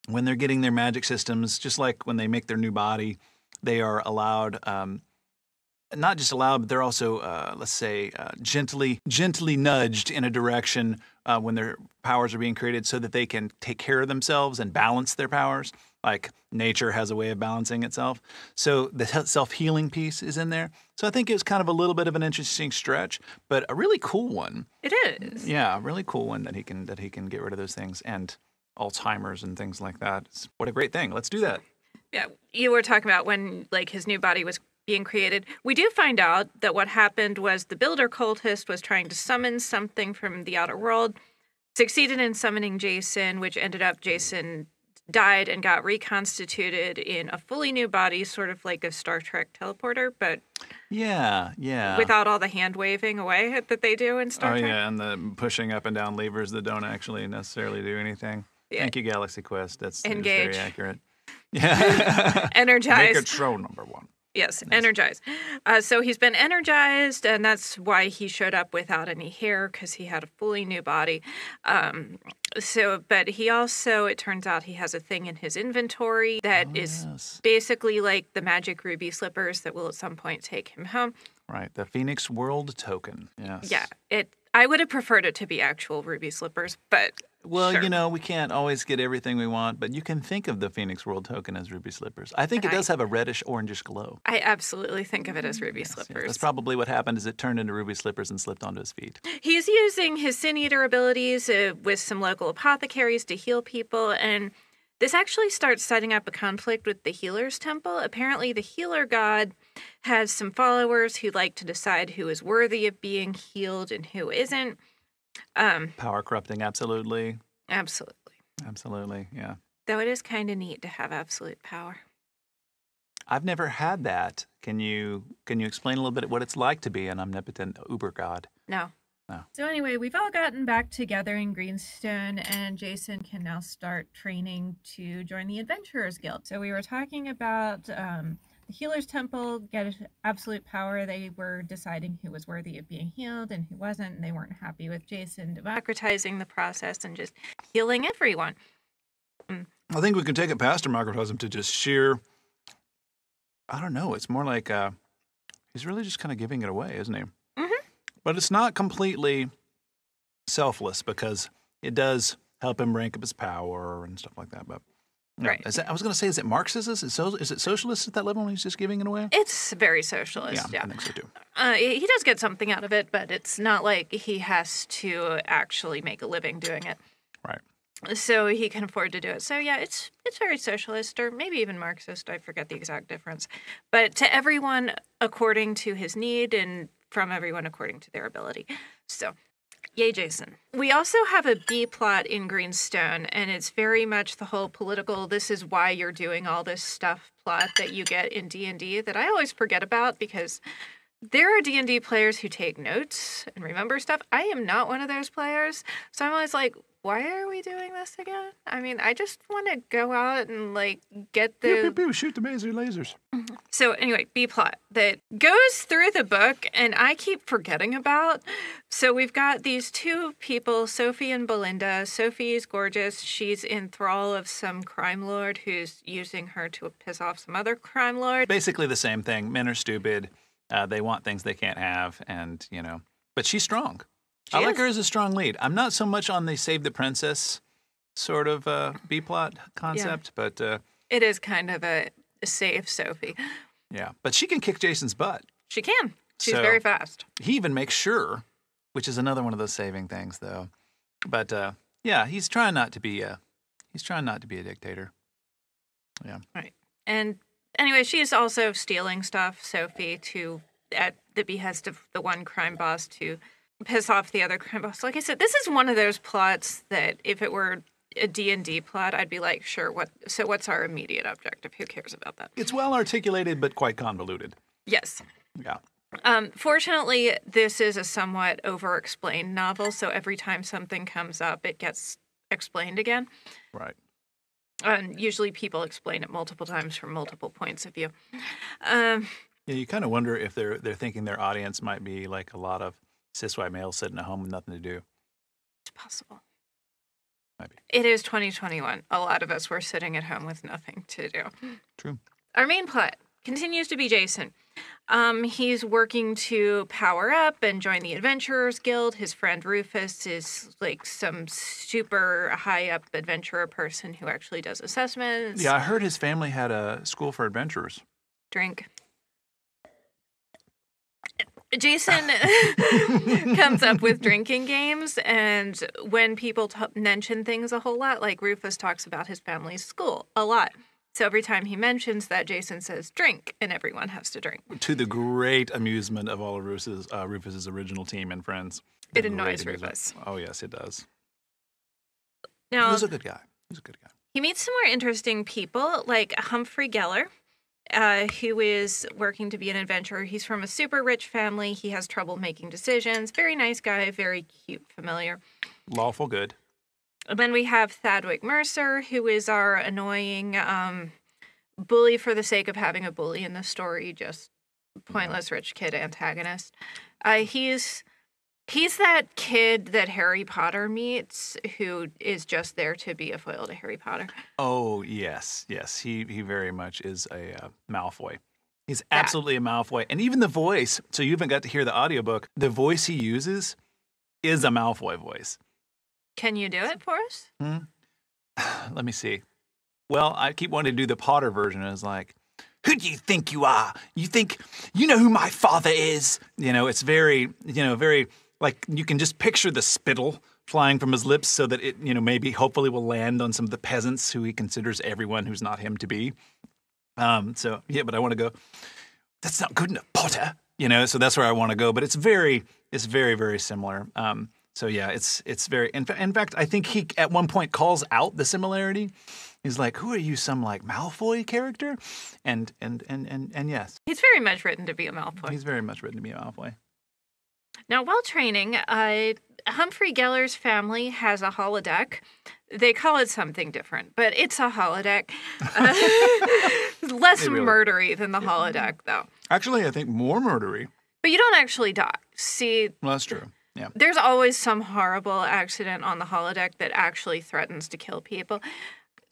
when they're getting their magic systems, just like when they make their new body, they are allowed, not just allowed, but they're also, let's say, gently nudged in a direction when their powers are being created so that they can take care of themselves and balance their powers. Like nature has a way of balancing itself. So the self-healing piece is in there. So I think it was kind of a little bit of an interesting stretch, but a really cool one. It is. Yeah, a really cool one that he can get rid of those things and Alzheimer's and things like that. What a great thing. Let's do that. Yeah, you were talking about when like his new body was being created. We do find out that what happened was the builder cultist was trying to summon something from the outer world, succeeded in summoning Jason, which ended up Jason died and got reconstituted in a fully new body, sort of like a Star Trek teleporter, but yeah, without all the hand waving away that they do in Star Trek. Oh yeah, and the pushing up and down levers that don't actually necessarily do anything. Yeah. Thank you, Galaxy Quest. That's Engage. very accurate. Yeah, Energize. Make it show number one. Yes, Nice. energize. So he's been energized, and that's why he showed up without any hair, because he had a fully new body. But he also, it turns out he has a thing in his inventory that is basically like the magic ruby slippers that will at some point take him home. Right, the Phoenix World Token. Yes. Yeah, I would have preferred it to be actual ruby slippers, but Well, sure. we can't always get everything we want, but you can think of the Phoenix World Token as ruby slippers. I think it does have a reddish, orangish glow. I absolutely think of it as ruby Yes, slippers. that's probably what happened is it turned into ruby slippers and slipped onto his feet. He's using his Sin Eater abilities with some local apothecaries to heal people, and this actually starts setting up a conflict with the Healer's Temple. Apparently, the Healer God has some followers who like to decide who is worthy of being healed and who isn't. Power corrupting, absolutely. Absolutely. Absolutely, yeah. Though it is kind of neat to have absolute power. I've never had that. Can you explain a little bit what it's like to be an omnipotent uber god? No. No. So anyway, we've all gotten back together in Greenstone, and Jason can now start training to join the Adventurers Guild. So we were talking about the Healer's Temple, get absolute power. They were deciding who was worthy of being healed and who wasn't, and they weren't happy with Jason democratizing the process and just healing everyone. I think we can take it past democratism to just sheer, I don't know, it's more like he's really just kind of giving it away, isn't he? Mm-hmm. But it's not completely selfless because it does help him rank up his power and stuff like that. But no, Right. I was going to say, is it Marxist? Is it socialist at that level when he's just giving it away? It's very socialist, I think so too. He does get something out of it, but it's not like he has to actually make a living doing it. Right. So he can afford to do it. So yeah, it's very socialist, or maybe even Marxist. I forget the exact difference. But to everyone according to his need, and from everyone according to their ability. So, yay, Jason. We also have a B plot in Greenstone, and it's very much the whole political, this is why you're doing all this stuff plot that you get in D&D that I always forget about, because there are D&D players who take notes and remember stuff. I am not one of those players. So I'm always like, why are we doing this again? I mean, I just want to go out and, like, get the... Pew, pew, pew, shoot the laser lasers. So anyway, B-plot that goes through the book and I keep forgetting about. So we've got these two people, Sophie and Belinda. Sophie's gorgeous. She's in thrall of some crime lord who's using her to piss off some other crime lord. Basically the same thing. Men are stupid. They want things they can't have. And, but she's strong. I like her as a strong lead. I'm not so much on the Save the Princess sort of B-plot concept, but... it is kind of a save Sophie. Yeah, but she can kick Jason's butt. She can. She's So, very fast. He even makes sure, which is another one of those saving things, though. But yeah, he's trying not to be a dictator. Yeah. Right. And anyway, she's also stealing stuff, Sophie, at the behest of the one crime boss to piss off the other crime boss. Like I said, this is one of those plots that if it were a D&D plot, I'd be like, sure, what's our immediate objective? Who cares about that? It's well articulated, but quite convoluted. Yes. Yeah. Fortunately, this is a somewhat over-explained novel, so every time something comes up, it gets explained again. Right. And usually people explain it multiple times from multiple points of view. Yeah, you kind of wonder if they're thinking their audience might be like a lot of cis white males sitting at home with nothing to do. It's possible. Maybe. It is 2021. A lot of us were sitting at home with nothing to do. True. Our main plot continues to be Jason. He's working to power up and join the Adventurers Guild. His friend Rufus is like some super high-up adventurer person who actually does assessments. Yeah, I heard his family had a school for adventurers. Drink. Jason comes up with drinking games, and when people mention things a whole lot, like Rufus talks about his family's school a lot. So every time he mentions that, Jason says, drink, and everyone has to drink. To the great amusement of all of Rufus's original team and friends. It annoys Rufus. Oh, yes, it does. Now, He was a good guy. he meets some more interesting people, like Humphrey Geller, who is working to be an adventurer. He's from a super rich family. He has trouble making decisions. Very nice guy, very cute, familiar. Lawful good. And then we have Thadwick Mercer, who is our annoying bully for the sake of having a bully in the story, just pointless rich kid antagonist. He's that kid that Harry Potter meets who is just there to be a foil to Harry Potter. Oh, yes. He very much is a Malfoy. He's absolutely a Malfoy. And even the voice, so you haven't got to hear the audiobook, the voice he uses is a Malfoy voice. Can you do it for us? Let me see. Well, I keep wanting to do the Potter version. It's like, who do you think you are? You think you know who my father is? It's very, very, like, you can just picture the spittle flying from his lips so that it, maybe hopefully will land on some of the peasants who he considers everyone who's not him to be. So, yeah, but I want to go, that's not good enough, Potter. So that's where I want to go. But it's very, very similar. So yeah, it's very. In fact, I think he at one point calls out the similarity. He's like, "Who are you? Some like Malfoy character?" And yes, He's very much written to be a Malfoy. he's very much written to be a Malfoy. Now, while training, Humphrey Geller's family has a holodeck. They call it something different, but it's a holodeck. Less murdery than the holodeck, though. Actually, I think more murdery. But you don't actually die. See, Well, that's true. Yeah. there's always some horrible accident on the holodeck that actually threatens to kill people.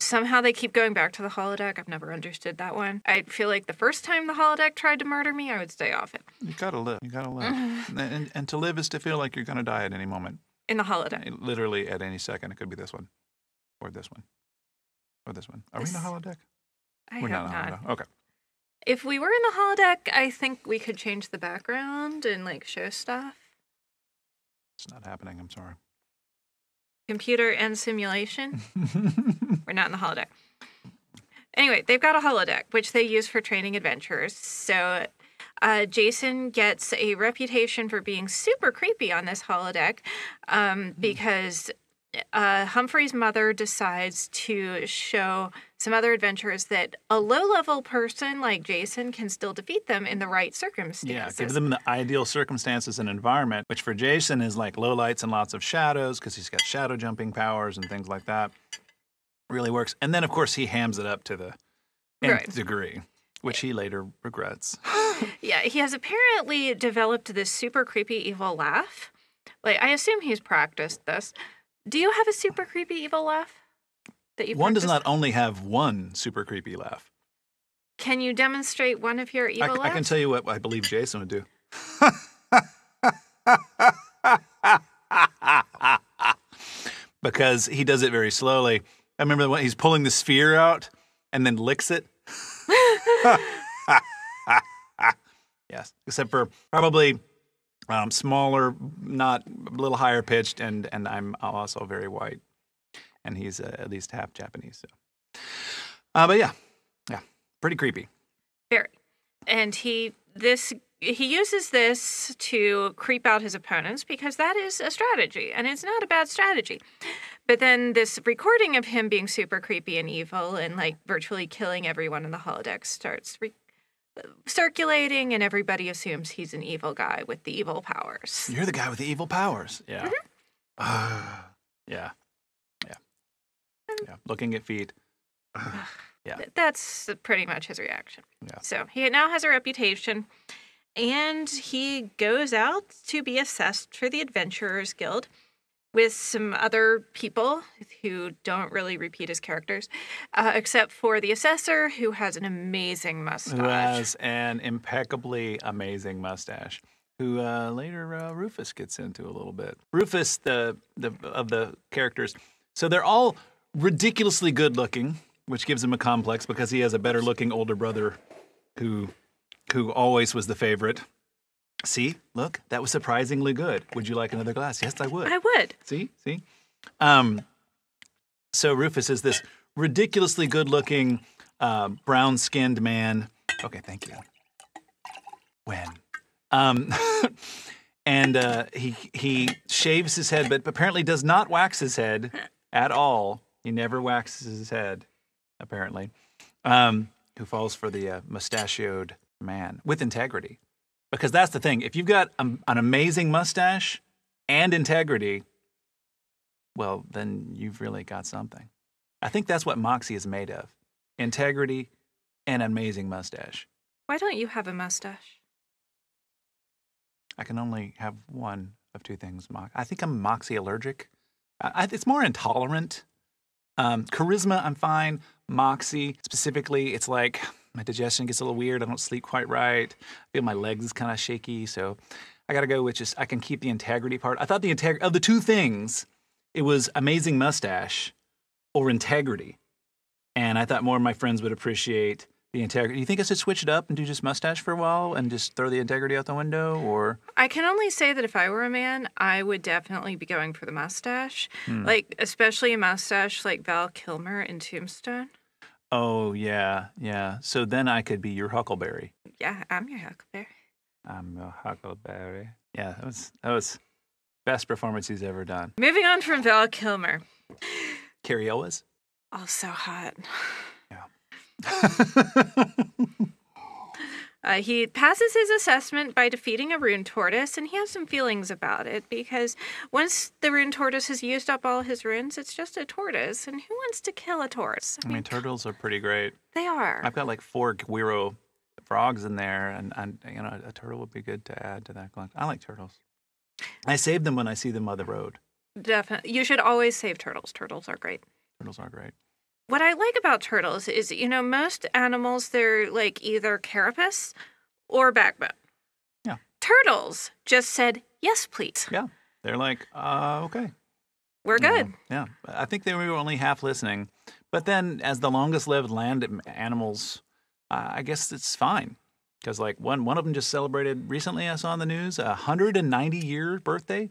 Somehow they keep going back to the holodeck. I've never understood that one. I feel like the first time the holodeck tried to murder me, I would stay off it. You gotta live. You gotta live. And to live is to feel like you're gonna die at any moment. In the holodeck. Literally at any second. It could be this one, or this one, or this one. Are we in the holodeck? I We're have not in the not. holodeck. Okay. If we were in the holodeck, I think we could change the background and like show stuff. It's not happening. I'm sorry. Computer and simulation. We're not in the holodeck. Anyway, they've got a holodeck, which they use for training adventurers. So Jason gets a reputation for being super creepy on this holodeck because Humphrey's mother decides to show some other adventurers that a low-level person like Jason can still defeat them in the right circumstances. Yeah, give them the ideal circumstances and environment, which for Jason is like low lights and lots of shadows because he's got shadow jumping powers and things like that. Really works. And then, of course, he hams it up to the nth degree, which he later regrets. Yeah, he has apparently developed this super creepy evil laugh. Like, I assume he's practiced this. Do you have a super creepy evil laugh that you One does practiced? not only have one super creepy laugh. Can you demonstrate one of your evil laughs? I can tell you what I believe Jason would do. Because he does it very slowly. I remember when he's pulling the sphere out and then licks it. Yes, except for probably smaller, not a little higher pitched, and I'm also very white, and he's at least half Japanese. So, but yeah, pretty creepy. Very, and he uses this to creep out his opponents because that is a strategy, and it's not a bad strategy. But then this recording of him being super creepy and evil and like virtually killing everyone in the holodeck starts circulating, and everybody assumes he's an evil guy with the evil powers. You're the guy with the evil powers. Yeah. Mm-hmm. Yeah. Looking at feet. Yeah. That's pretty much his reaction. Yeah. So he now has a reputation, and he goes out to be assessed for the Adventurers Guild with some other people who don't really repeat his characters, except for the assessor, who has an amazing mustache. Who has an impeccably amazing mustache. Who later Rufus gets into a little bit. Rufus, of the characters, so they're all ridiculously good looking, which gives him a complex because he has a better looking older brother who always was the favorite. See, look, that was surprisingly good. Would you like another glass? Yes, I would. I would. See. So Rufus is this ridiculously good-looking, brown-skinned man. Okay, thank you. When, and he shaves his head, but apparently does not wax his head at all. He never waxes his head, apparently. Who falls for the mustachioed man with integrity. Because that's the thing. If you've got an amazing mustache and integrity, well, then you've really got something. I think that's what Moxie is made of. Integrity and an amazing mustache. Why don't you have a mustache? I can only have one of two things. I think I'm Moxie allergic. It's more intolerant. Charisma, I'm fine. Moxie, specifically, it's like my digestion gets a little weird. I don't sleep quite right. I feel my legs is kind of shaky. So I got to go with just, I can keep the integrity part. I thought the integrity, of the two things, it was amazing mustache or integrity. And I thought more of my friends would appreciate the integrity. Do you think I should switch it up and do just mustache for a while and just throw the integrity out the window, or? I can only say that if I were a man, I would definitely be going for the mustache. Like, especially a mustache like Val Kilmer in Tombstone. Oh, yeah. So then I could be your Huckleberry. Yeah, I'm your Huckleberry. I'm your Huckleberry. Yeah, that was Best performance he's ever done. Moving on from Val Kilmer. Carrie Elwes? Also hot. Yeah. He passes his assessment by defeating a rune tortoise, and he has some feelings about it because once the rune tortoise has used up all his runes, it's just a tortoise, and who wants to kill a tortoise? I mean, turtles are pretty great. They are. I've got like 4 Guiro frogs in there, and a turtle would be good to add to that collection. I like turtles. I save them when I see them on the road. Definitely. You should always save turtles. Turtles are great. Turtles are great. What I like about turtles is, most animals, they're like either carapace or backbone. Yeah. Turtles just said, yes, please. Yeah. They're like, okay. We're good. Yeah. I think they were only half listening. But then as the longest lived land animals, I guess it's fine. Because like one of them just celebrated recently, I saw on the news, a 190-year birthday,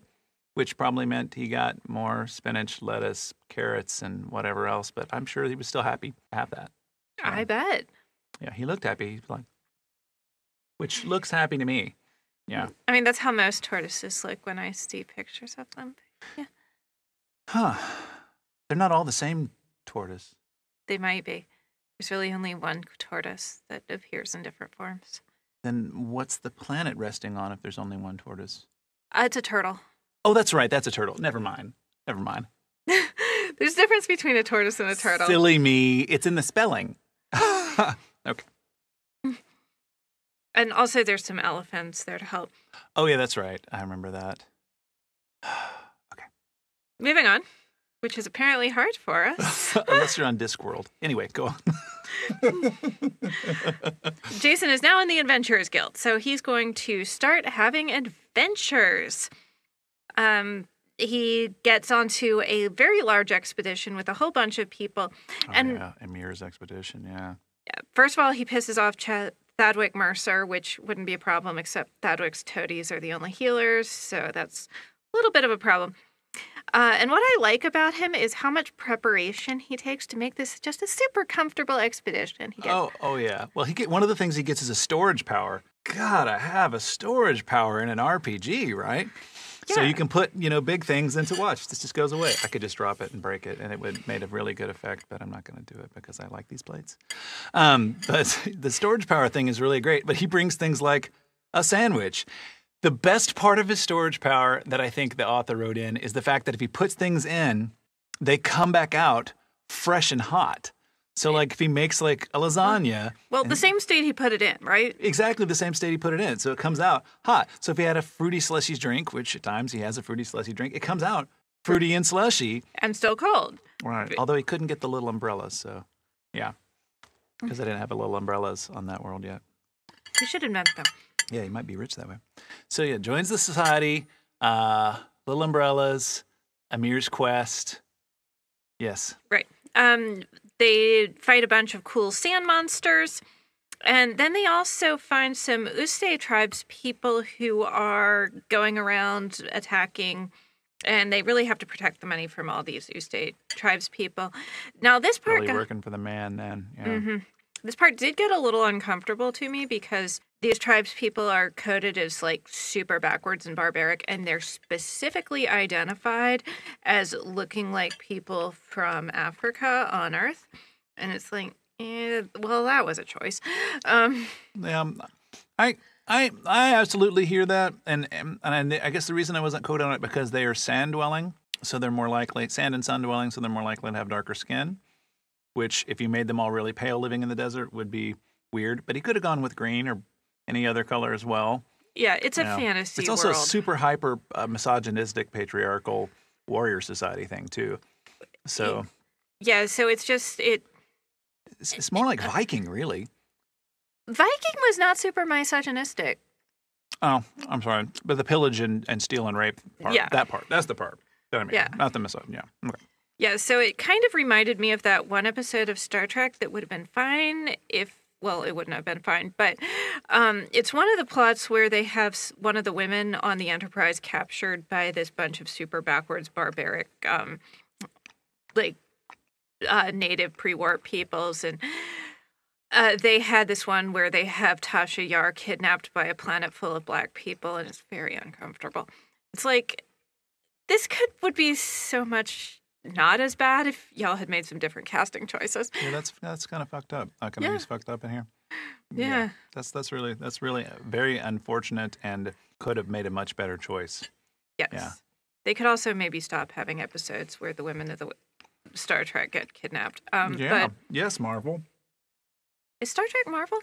which probably meant he got more spinach, lettuce, carrots, and whatever else. But I'm sure he was still happy to have that. So, I bet. Yeah, he looked happy. He's like, which looks happy to me. Yeah. I mean, that's how most tortoises look when I see pictures of them. Yeah. Huh. They're not all the same tortoise. They might be. There's really only one tortoise that appears in different forms. Then what's the planet resting on if there's only one tortoise? It's a turtle. Oh, that's right. That's a turtle. Never mind. There's a difference between a tortoise and a turtle. Silly me. It's in the spelling. Okay. And also there's some elephants there to help. Oh, yeah, that's right. I remember that. Okay. Moving on, which is apparently hard for us. Unless you're on Discworld. Anyway, go on. Jason is now in the Adventurers Guild, so he's going to start having adventures. He gets onto a very large expedition with a whole bunch of people. Yeah, Emir's expedition, yeah. First of all, he pisses off Thadwick Mercer, which wouldn't be a problem, except Thadwick's toadies are the only healers, so that's a little bit of a problem. And what I like about him is how much preparation he takes to make this just a super comfortable expedition. Oh yeah. Well, one of the things he gets is a storage power. Gotta have a storage power in an RPG, right? Yeah. So you can put, big things into watch. This just goes away. I could just drop it and break it, and it would made a really good effect, but I'm not going to do it because I like these plates. But the storage power thing is really great, but he brings things like a sandwich. The best part of his storage power that I think the author wrote in is the fact that if he puts things in, they come back out fresh and hot. So, like, if he makes, like, a lasagna... Well, the same state he put it in, right? Exactly the same state he put it in. So it comes out hot. So if he had a fruity slushy drink, which at times he has a fruity slushy drink, it comes out fruity and slushy. And still cold. Right. Although he couldn't get the little umbrellas, so, yeah. Because I didn't have the little umbrellas on that world yet. You should invent them. Yeah, he might be rich that way. So, yeah, joins the society, little umbrellas, Emir's quest. Yes. Right. They fight a bunch of cool sand monsters. And then they also find some Uste tribes people who are going around attacking, and they really have to protect the money from all these Uste tribes people. Now, this part... Really working for the man then. Yeah. Mm-hmm. This part did get a little uncomfortable to me because these tribes people are coded as like super backwards and barbaric, and they're specifically identified as looking like people from Africa on Earth. And it's like, well, that was a choice. Yeah, I absolutely hear that, and I guess the reason I wasn't coded on it because they are sand dwelling, so they're more likely sand and sun dwelling, so they're more likely to have darker skin. Which, if you made them all really pale living in the desert, would be weird. But he could have gone with green or any other color as well. Yeah, it's a fantasy It's also world. a super hyper misogynistic patriarchal warrior society thing too. So yeah, so it's just it's more like Viking, really. Viking was not super misogynistic. Oh, I'm sorry, but the pillage and steal and rape part, that's the part that I mean, not the misogyny. Yeah, okay. Yeah, so it kind of reminded me of that one episode of Star Trek that would have been fine if, well, it wouldn't have been fine, but it's one of the plots where they have one of the women on the Enterprise captured by this bunch of super backwards barbaric, native pre-war peoples, and they had this one where they have Tasha Yar kidnapped by a planet full of black people, and it's very uncomfortable. It's like This would be so much not as bad if y'all had made some different casting choices. Yeah, that's kind of fucked up. Can I use fucked up in here? Yeah. That's really very unfortunate and could have made a much better choice. Yes. Yeah. They could also maybe stop having episodes where the women of the Star Trek get kidnapped. Yeah. But Yes, Marvel. is Star Trek Marvel?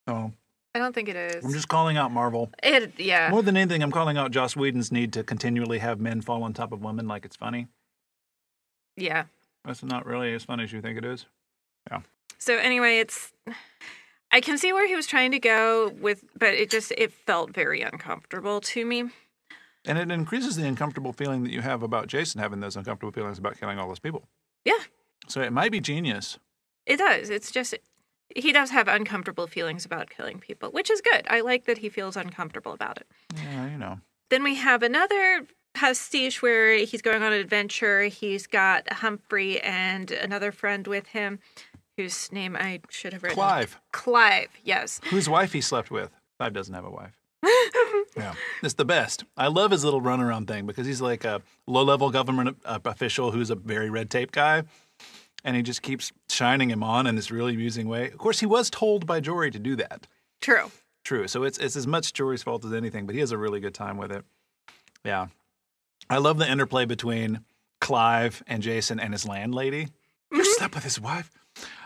Oh. I don't think it is. I'm just calling out Marvel. Yeah. More than anything, I'm calling out Joss Whedon's need to continually have men fall on top of women like it's funny. Yeah. That's not really as funny as you think it is. Yeah. So anyway, I can see where he was trying to go but it felt very uncomfortable to me. And it increases the uncomfortable feeling that you have about Jason having those uncomfortable feelings about killing all those people. Yeah. So it might be genius. It does. It's just, he does have uncomfortable feelings about killing people, which is good. I like that he feels uncomfortable about it. Yeah, you know. Then we have another pastiche where he's going on an adventure. He's got Humphrey and another friend with him, whose name I should have written. Clive, yes. Whose wife he slept with. Clive doesn't have a wife. Yeah, it's the best. I love his little runaround thing because he's like a low-level government official who's a very red tape guy, and he just keeps shining him on in this really amusing way. Of course, he was told by Jory to do that. True. So it's as much Jory's fault as anything, but he has a really good time with it. Yeah. I love the interplay between Clive and Jason and his landlady. You slept with his wife?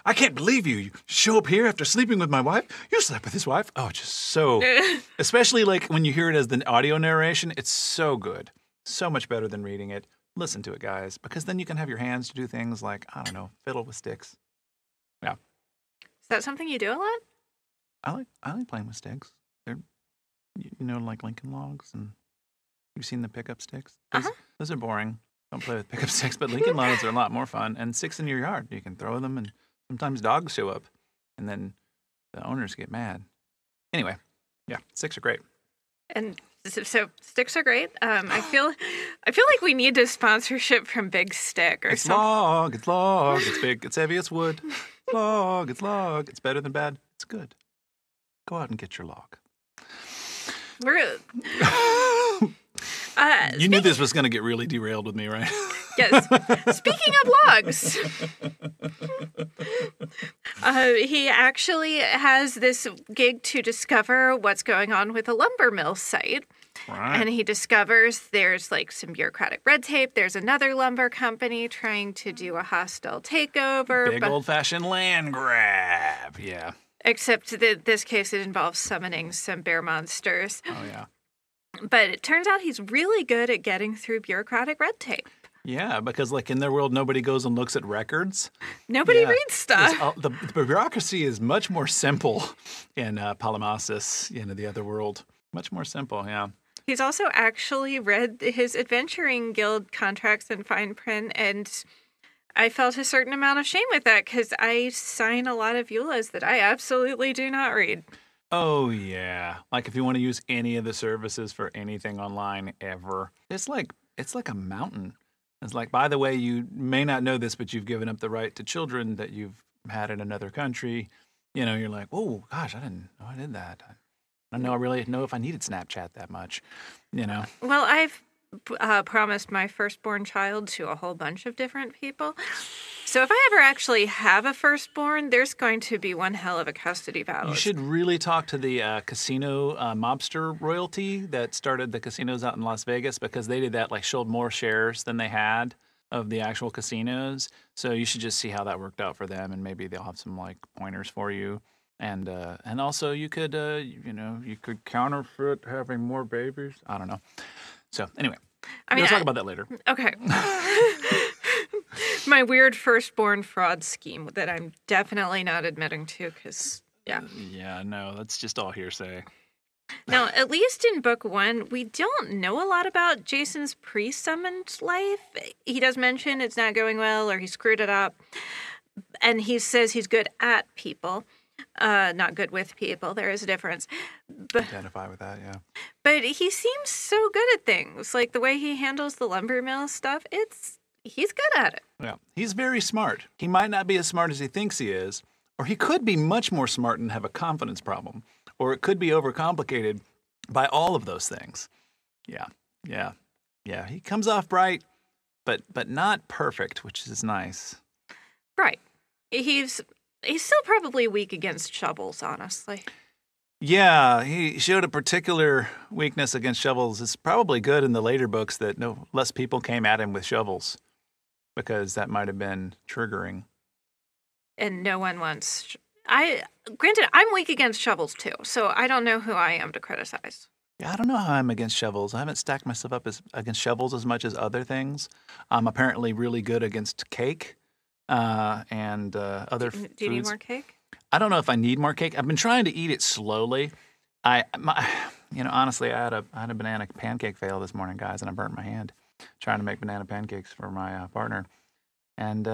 I can't believe you. You show up here after sleeping with my wife? You slept with his wife? Oh, just so... Especially like when you hear it as the audio narration, it's so good. So much better than reading it. Listen to it, guys, because then you can have your hands to do things like, I don't know, fiddle with sticks. Yeah. Is that something you do a lot? I like playing with sticks. They're, like Lincoln logs, and you've seen the pickup sticks? Those are boring. Don't play with pickup sticks, but Lincoln logs are a lot more fun. And sticks in your yard. You can throw them, and sometimes dogs show up, and then the owners get mad. Anyway, yeah, sticks are great. And so sticks are great. I feel like we need a sponsorship from Big Stick or something. It's log, it's big, it's heavy, it's wood. It's log, it's better than bad, it's good. Go out and get your log. You knew this was going to get really derailed with me, right? Yes. Speaking of logs, he actually has this gig to discover what's going on with a lumber mill site. Right. And he discovers there's like some bureaucratic red tape. There's another lumber company trying to do a hostile takeover. Big old-fashioned land grab, yeah. Except that this case, it involves summoning some bear monsters. Oh, yeah. But it turns out he's really good at getting through bureaucratic red tape. Yeah, because like in their world, nobody goes and looks at records. Nobody reads stuff. The bureaucracy is much more simple in Palimpsest, the other world. Much more simple, yeah. He's also actually read his adventuring guild contracts in fine print, and I felt a certain amount of shame with that because I sign a lot of EULAs that I absolutely do not read. Oh, yeah. Like if you want to use any of the services for anything online ever, it's like a mountain. It's like, by the way, you may not know this, but you've given up the right to children that you've had in another country. You're like, oh, gosh, I didn't know I did that. I don't know, I really know if I needed Snapchat that much, Well, I've promised my firstborn child to a whole bunch of different people. So if I ever actually have a firstborn, there's going to be one hell of a custody battle. You should really talk to the casino mobster royalty that started the casinos out in Las Vegas, because they did that, like showed more shares than they had of the actual casinos. So you should just see how that worked out for them, and maybe they'll have some like pointers for you. And also you could you could counterfeit having more babies. I don't know. So anyway, we'll talk about that later. Okay. My weird firstborn fraud scheme that I'm definitely not admitting to because, yeah. Yeah, no, that's just all hearsay. Now, at least in book 1, we don't know a lot about Jason's pre-summoned life. He does mention it's not going well or he screwed it up. And he says he's good at people, not good with people. There is a difference. Identify with that, yeah. But he seems so good at things. Like the way he handles the lumber mill stuff, he's good at it. Yeah, he's very smart. He might not be as smart as he thinks he is, or he could be much more smart and have a confidence problem, or it could be overcomplicated by all of those things. Yeah. Yeah, he comes off bright, but not perfect, which is nice. Right. He's still probably weak against shovels, honestly. Yeah, he showed a particular weakness against shovels. It's probably good in the later books that no less people came at him with shovels, because that might have been triggering. And no one wants. Granted, I'm weak against shovels too, so I don't know who I am to criticize. Yeah, I don't know how I'm against shovels. I haven't stacked myself up against shovels as much as other things. I'm apparently really good against cake and other foods. Do you need more cake? I don't know if I need more cake. I've been trying to eat it slowly. Honestly, I had a banana pancake fail this morning, guys, and I burnt my hand trying to make banana pancakes for my partner. And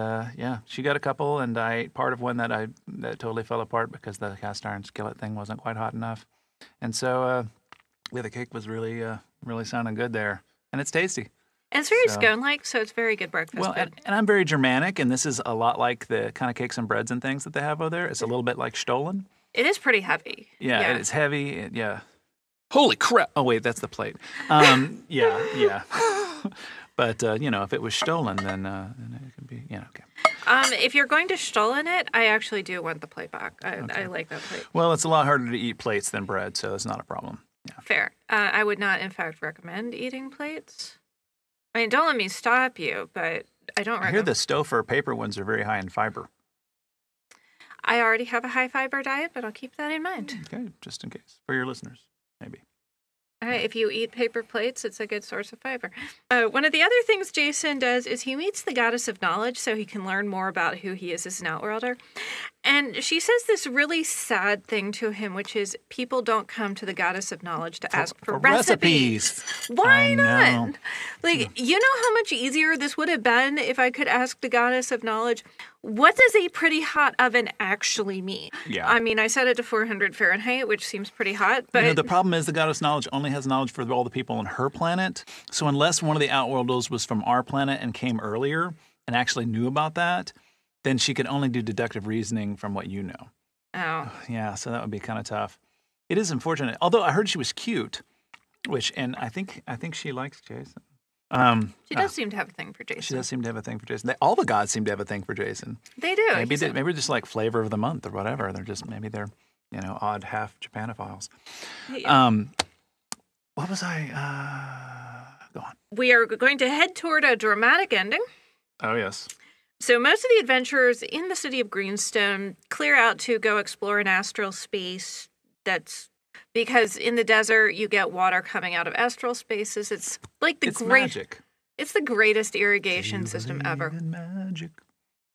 she got a couple, and I ate part of one that totally fell apart because the cast iron skillet thing wasn't quite hot enough. And so, the cake was really sounding good there, and it's tasty. And it's very scone-like, so it's very good breakfast. Well, and I'm very Germanic, and this is a lot like the kind of cakes and breads and things that they have over there. It's a little bit like Stollen. It is pretty heavy. Yeah. It's heavy. Yeah. Holy crap! Oh wait, that's the plate. Yeah. But if it was Stollen, then it could be okay. If you're going to Stollen it, I actually do want the plate back. I like that plate. Well, it's a lot harder to eat plates than bread, so it's not a problem. Yeah. Fair. I would not, in fact, recommend eating plates. I mean, don't let me stop you, but I don't recommend. I hear the Stouffer paper ones are very high in fiber. I already have a high fiber diet, but I'll keep that in mind. Okay, just in case. For your listeners, maybe. All right, if you eat paper plates, it's a good source of fiber. One of the other things Jason does is he meets the goddess of knowledge so he can learn more about who he is as an outworlder. And she says this really sad thing to him, which is people don't come to the goddess of knowledge to ask for recipes. Why not? You know how much easier this would have been if I could ask the goddess of knowledge, what does a pretty hot oven actually mean? Yeah. I mean, I set it to 400 Fahrenheit, which seems pretty hot. But the problem is the goddess of knowledge only has knowledge for all the people on her planet. So unless one of the outworlders was from our planet and came earlier and actually knew about that, then she could only do deductive reasoning from what you know. Oh. Yeah, so that would be kind of tough. It is unfortunate. Although I heard she was cute, and I think she likes Jason. She does seem to have a thing for Jason. She does seem to have a thing for Jason. All the gods seem to have a thing for Jason. They do. Maybe just like flavor of the month or whatever. They're odd half Japanophiles. Yeah. What was I? Go on. We are going to head toward a dramatic ending. Oh, yes. So most of the adventurers in the city of Greenstone clear out to go explore an astral space. That's because in the desert you get water coming out of astral spaces. It's like it's magic. It's the greatest irrigation system ever. Magic.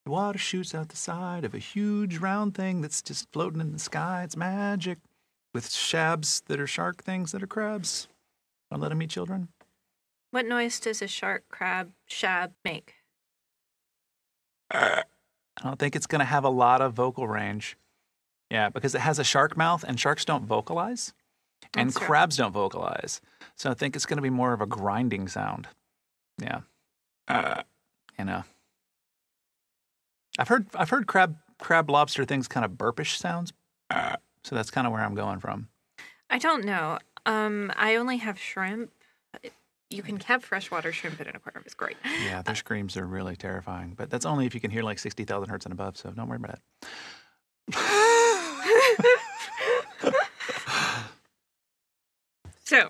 The water shoots out the side of a huge round thing that's just floating in the sky. It's magic. With shabs that are shark things that are crabs. Want to let them eat children? What noise does a shark, crab, shab make? I don't think it's going to have a lot of vocal range. Yeah, because it has a shark mouth, and sharks don't vocalize, and crabs don't vocalize. So I think it's going to be more of a grinding sound. Yeah. I've heard crab lobster things kind of burpish sounds. So that's kind of where I'm going from. I don't know. I only have shrimp. You can have freshwater shrimp in an aquarium. It's great. Yeah, their screams are really terrifying. But that's only if you can hear like 60,000 hertz and above, so don't worry about it. So,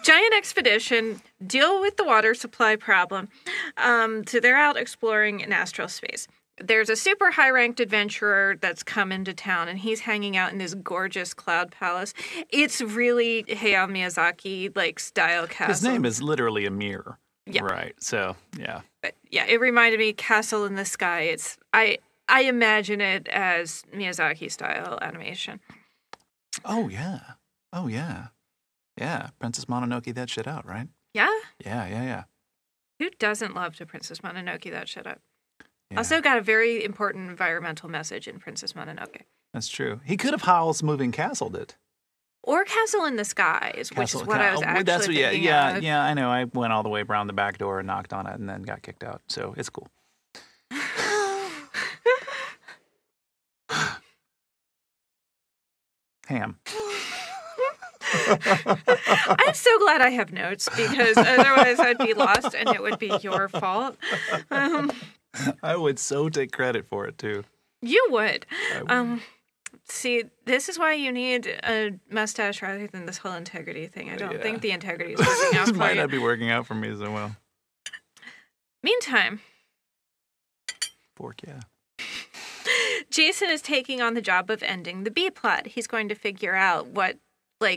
giant expedition, deal with the water supply problem. So they're out exploring in astral space. There's a super high-ranked adventurer that's come into town, and he's hanging out in this gorgeous cloud palace. It's really Hayao Miyazaki style castle. His name is literally a mirror. Yeah. Right. So, yeah. But yeah, it reminded me Castle in the Sky. It's I imagine it as Miyazaki style animation. Oh yeah. Yeah, Princess Mononoke that shit out, right? Yeah? Yeah. Who doesn't love to Princess Mononoke that shit up? Yeah. Also got a very important environmental message in Princess Mononoke. That's true. He could have Howl's Moving Castled it. Or Castle in the Skies, which is what I was actually thinking of. Yeah, I know. I went all the way around the back door and knocked on it and then got kicked out. So it's cool. Ham. I'm so glad I have notes because otherwise I'd be lost and it would be your fault. I would so take credit for it, too. You would. I would. See, this is why you need a mustache rather than this whole integrity thing. I don't think the integrity is working out for This might you. not be working out for me so well. Meantime, Fork, yeah. Jason is taking on the job of ending the B plot. He's going to figure out what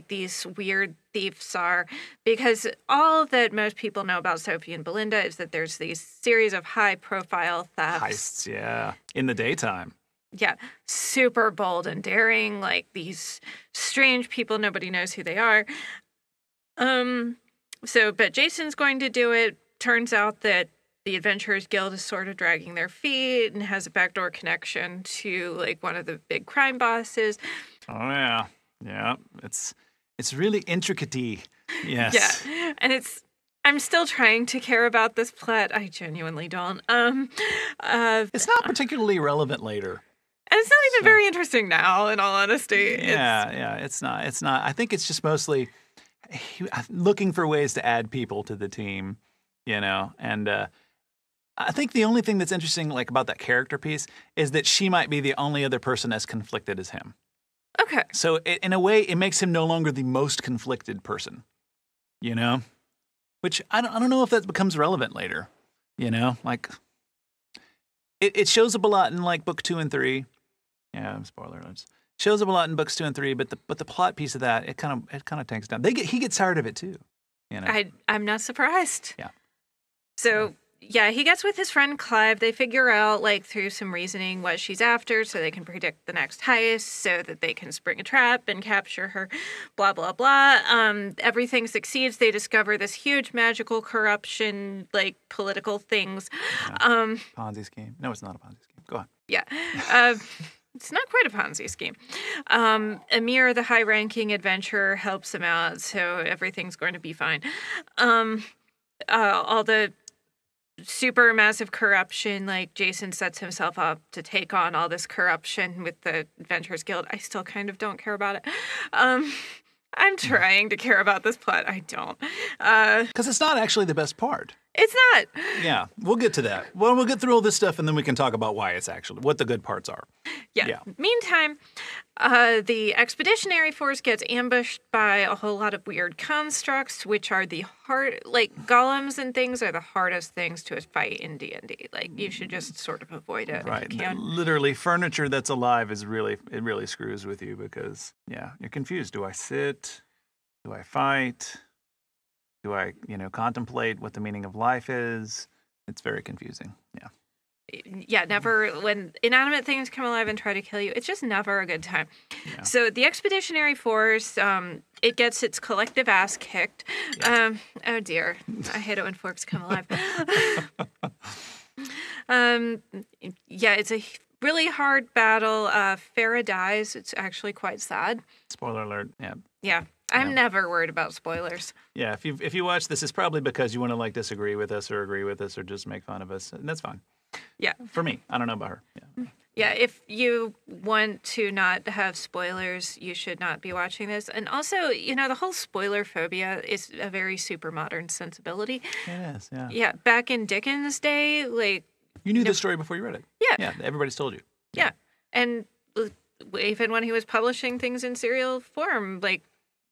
these weird thieves are, because all that most people know about Sophie and Belinda is that there's these series of high-profile thefts. Heists, yeah. In the daytime. Yeah, super bold and daring, like these strange people, nobody knows who they are. But Jason's going to do it. Turns out that the Adventurers Guild is sort of dragging their feet and has a backdoor connection to like one of the big crime bosses. Oh yeah. Yeah. It's really intricate-y. Yes. Yeah. And I'm still trying to care about this plot. I genuinely don't. It's not particularly relevant later. And it's not even very interesting now, in all honesty. Yeah, it's not. I think it's just mostly looking for ways to add people to the team, and I think the only thing that's interesting like about that character piece is that she might be the only other person as conflicted as him. Okay. So in a way, it makes him no longer the most conflicted person, which I don't know if that becomes relevant later, like it shows up a lot in like book 2 and 3. Yeah, spoiler alerts. Shows up a lot in books 2 and 3, but the plot piece of that, it kind of tanks down. He gets tired of it too, I'm not surprised. Yeah. So yeah, he gets with his friend Clive. They figure out like through some reasoning what she's after, so they can predict the next heist, so that they can spring a trap and capture her. Blah blah blah. Everything succeeds. They discover this huge magical corruption, like political things. Yeah. Ponzi scheme. No, it's not a Ponzi scheme. Go on. Yeah. It's not quite a Ponzi scheme. Amir, the high-ranking adventurer, helps him out, so everything's going to be fine. All the super massive corruption, like Jason sets himself up to take on all this corruption with the Adventurers Guild. I still kind of don't care about it. I'm trying to care about this plot. I don't. Because it's not actually the best part. It's not. Yeah, we'll get to that. Well, we'll get through all this stuff, and then we can talk about why it's actually, what the good parts are. Yeah. Meantime, the expeditionary force gets ambushed by a whole lot of weird constructs, which are the hard, like golems and things are the hardest things to fight in D&D. Like, you should just sort of avoid it if you can. Literally, furniture that's alive it really screws with you because, yeah, you're confused. Do I sit? Do I fight? Do I, contemplate what the meaning of life is? It's very confusing. Yeah. Yeah, never, when inanimate things come alive and try to kill you, it's just never a good time. Yeah. So the expeditionary force, it gets its collective ass kicked. Yeah. Oh dear, I hate it when forks come alive. Yeah, it's a really hard battle. Farah dies. It's actually quite sad. Spoiler alert. Yeah. Yeah. I'm never worried about spoilers. Yeah, if you watch this, it's probably because you want to disagree with us or agree with us or just make fun of us, and that's fine. Yeah. For me, I don't know about her. Yeah. Yeah, if you want to not have spoilers, you should not be watching this. And also, the whole spoiler phobia is a very super modern sensibility. It is, yeah. Yeah, back in Dickens' day, you knew the story before you read it. Yeah. Yeah, everybody's told you. Yeah. And even when he was publishing things in serial form,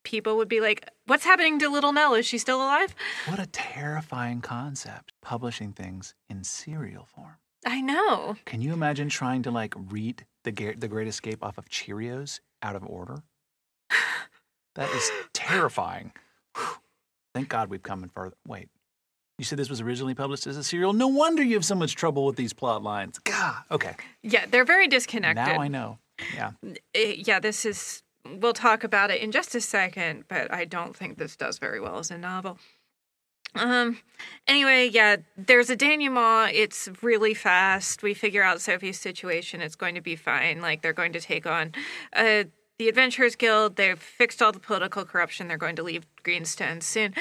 people would be like, what's happening to little Nell? Is she still alive? What a terrifying concept, publishing things in serial form. I know. Can you imagine trying to read The Great Escape off of Cheerios out of order? That is terrifying. Thank God we've come in further. Wait, you said this was originally published as a serial? No wonder you have so much trouble with these plot lines. God, okay. Yeah, they're very disconnected. Now I know. Yeah. Yeah, this is... We'll talk about it in just a second, but I don't think this does very well as a novel. Anyway, yeah, there's a denouement. It's really fast. We figure out Sophie's situation. It's going to be fine. They're going to take on the Adventurers Guild. They've fixed all the political corruption. They're going to leave Greenstone soon.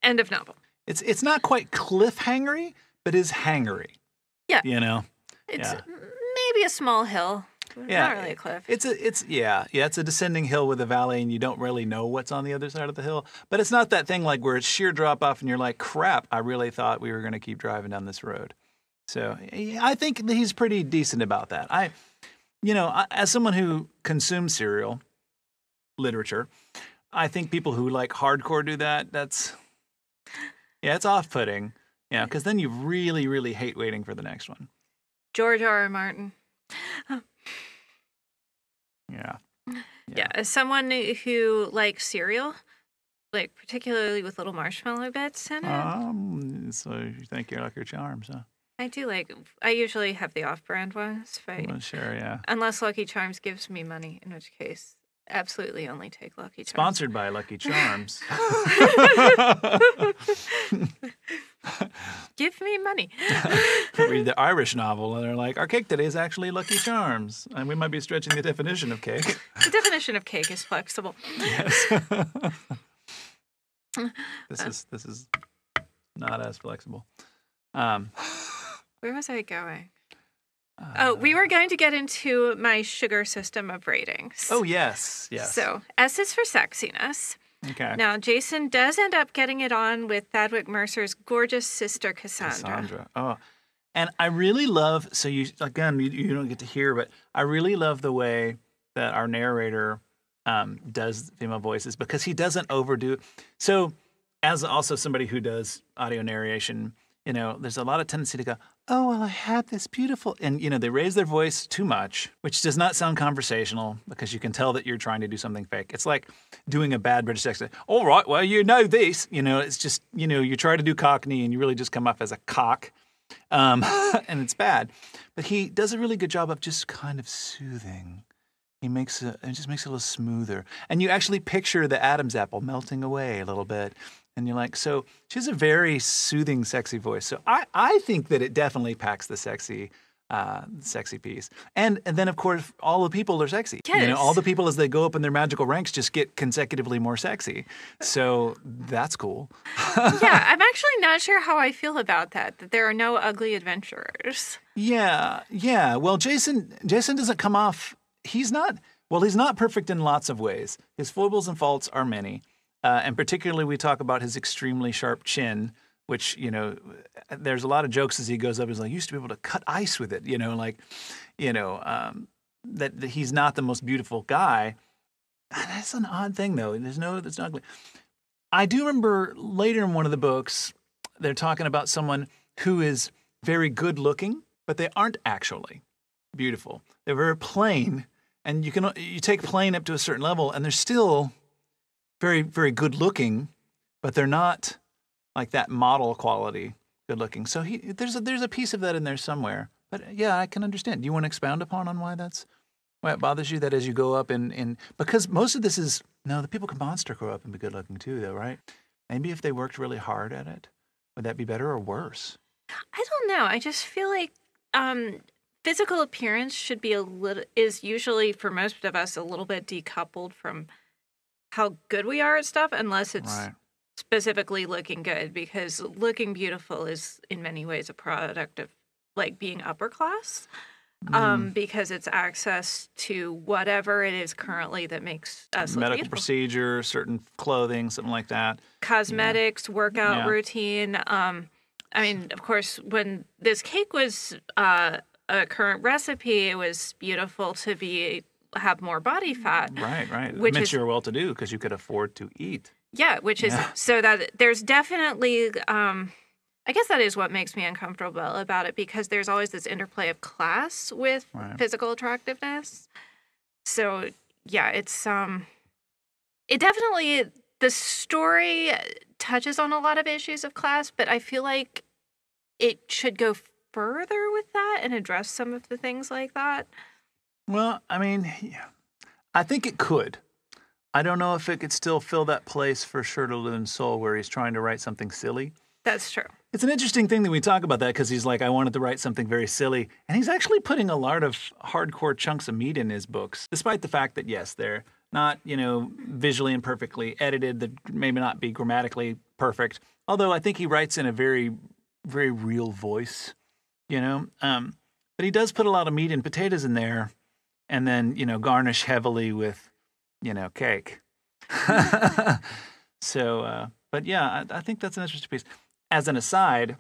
End of novel. It's not quite cliffhangery, but is hangery. Yeah. It's maybe a small hill. but Yeah, not really a cliff. It's a descending hill with a valley, and you don't really know what's on the other side of the hill. But it's not that thing like where it's sheer drop off, and you're like, crap, I really thought we were going to keep driving down this road. So I think he's pretty decent about that. As someone who consumes serial literature, I think people who like hardcore do that. It's off-putting. Yeah, because then you really, really hate waiting for the next one. George R. R. Martin. Yeah. Yeah, as someone who likes cereal, like particularly with little marshmallow bits in it. So you think you're Lucky Charms, huh? I usually have the off-brand ones. Well, sure, yeah. Unless Lucky Charms gives me money, in which case, absolutely only take Lucky Charms. Sponsored by Lucky Charms. Give me money. Read the Irish novel, and they're like, our cake today is actually Lucky Charms. And we might be stretching the definition of cake. The definition of cake is flexible. Yes. This is not as flexible. Where was I going? We were going to get into my sugar system of ratings. Oh, yes. So, S is for sexiness. Okay. Now, Jason does end up getting it on with Thaddeus Mercer's gorgeous sister, Cassandra. Oh, and I really love, so you don't get to hear, but I really love the way that our narrator does female voices because he doesn't overdo. So, as also somebody who does audio narration, there's a lot of tendency to go, oh, well, I had this beautiful, and, they raise their voice too much, which does not sound conversational because you can tell that you're trying to do something fake. It's like doing a bad British accent. All right, well, this, it's just, you try to do Cockney and you really just come off as a cock, and it's bad. But he does a really good job of just kind of soothing. It just makes it a little smoother. And you actually picture the Adam's apple melting away a little bit. And you're like, so she has a very soothing, sexy voice. So I think that it definitely packs the sexy piece. And then, of course, all the people are sexy. Yes. All the people as they go up in their magical ranks just get consecutively more sexy. So that's cool. Yeah, I'm actually not sure how I feel about that there are no ugly adventurers. Yeah. Well, Jason doesn't come off, he's not perfect in lots of ways. His foibles and faults are many. And particularly we talk about his extremely sharp chin, which, there's a lot of jokes as he goes up. He's like, used to be able to cut ice with it, that he's not the most beautiful guy. And that's an odd thing, though. That's not ugly. I do remember later in one of the books, they're talking about someone who is very good looking, but they aren't actually beautiful. They're very plain. And you take plain up to a certain level, and they're still very, very good looking, but they're not like that model quality good looking. So there's a piece of that in there somewhere. But yeah, I can understand. Do you want to expound upon why it bothers you that as you go up in because most of this is the people can monster grow up and be good looking too, though, right? Maybe if they worked really hard at it, would that be better or worse? I don't know. I just feel like physical appearance is usually for most of us a little bit decoupled from how good we are at stuff, unless it's specifically looking good, because looking beautiful is in many ways a product of like being upper class, because it's access to whatever it is currently that makes us look medical beautiful. Procedure, certain clothing, something like that. Cosmetics, workout routine. Of course, when this cake was a current recipe, it was beautiful to have more body fat. Right. Which meant you were well-to-do because you could afford to eat. Yeah, which is so that there's definitely, I guess that is what makes me uncomfortable about it, because there's always this interplay of class with physical attractiveness. So yeah, it's it definitely, the story touches on a lot of issues of class, but I feel like it should go further with that and address some of the things like that. Well, I think it could. I don't know if it could still fill that place for Shirtaloon's soul where he's trying to write something silly. That's true. It's an interesting thing that we talk about that because he's like, I wanted to write something very silly. And he's actually putting a lot of hardcore chunks of meat in his books, despite the fact that, yes, they're not, visually and perfectly edited, that maybe not be grammatically perfect. Although I think he writes in a very, very real voice, But he does put a lot of meat and potatoes in there. and then, garnish heavily with, cake. So, but yeah, I think that's an interesting piece. As an aside,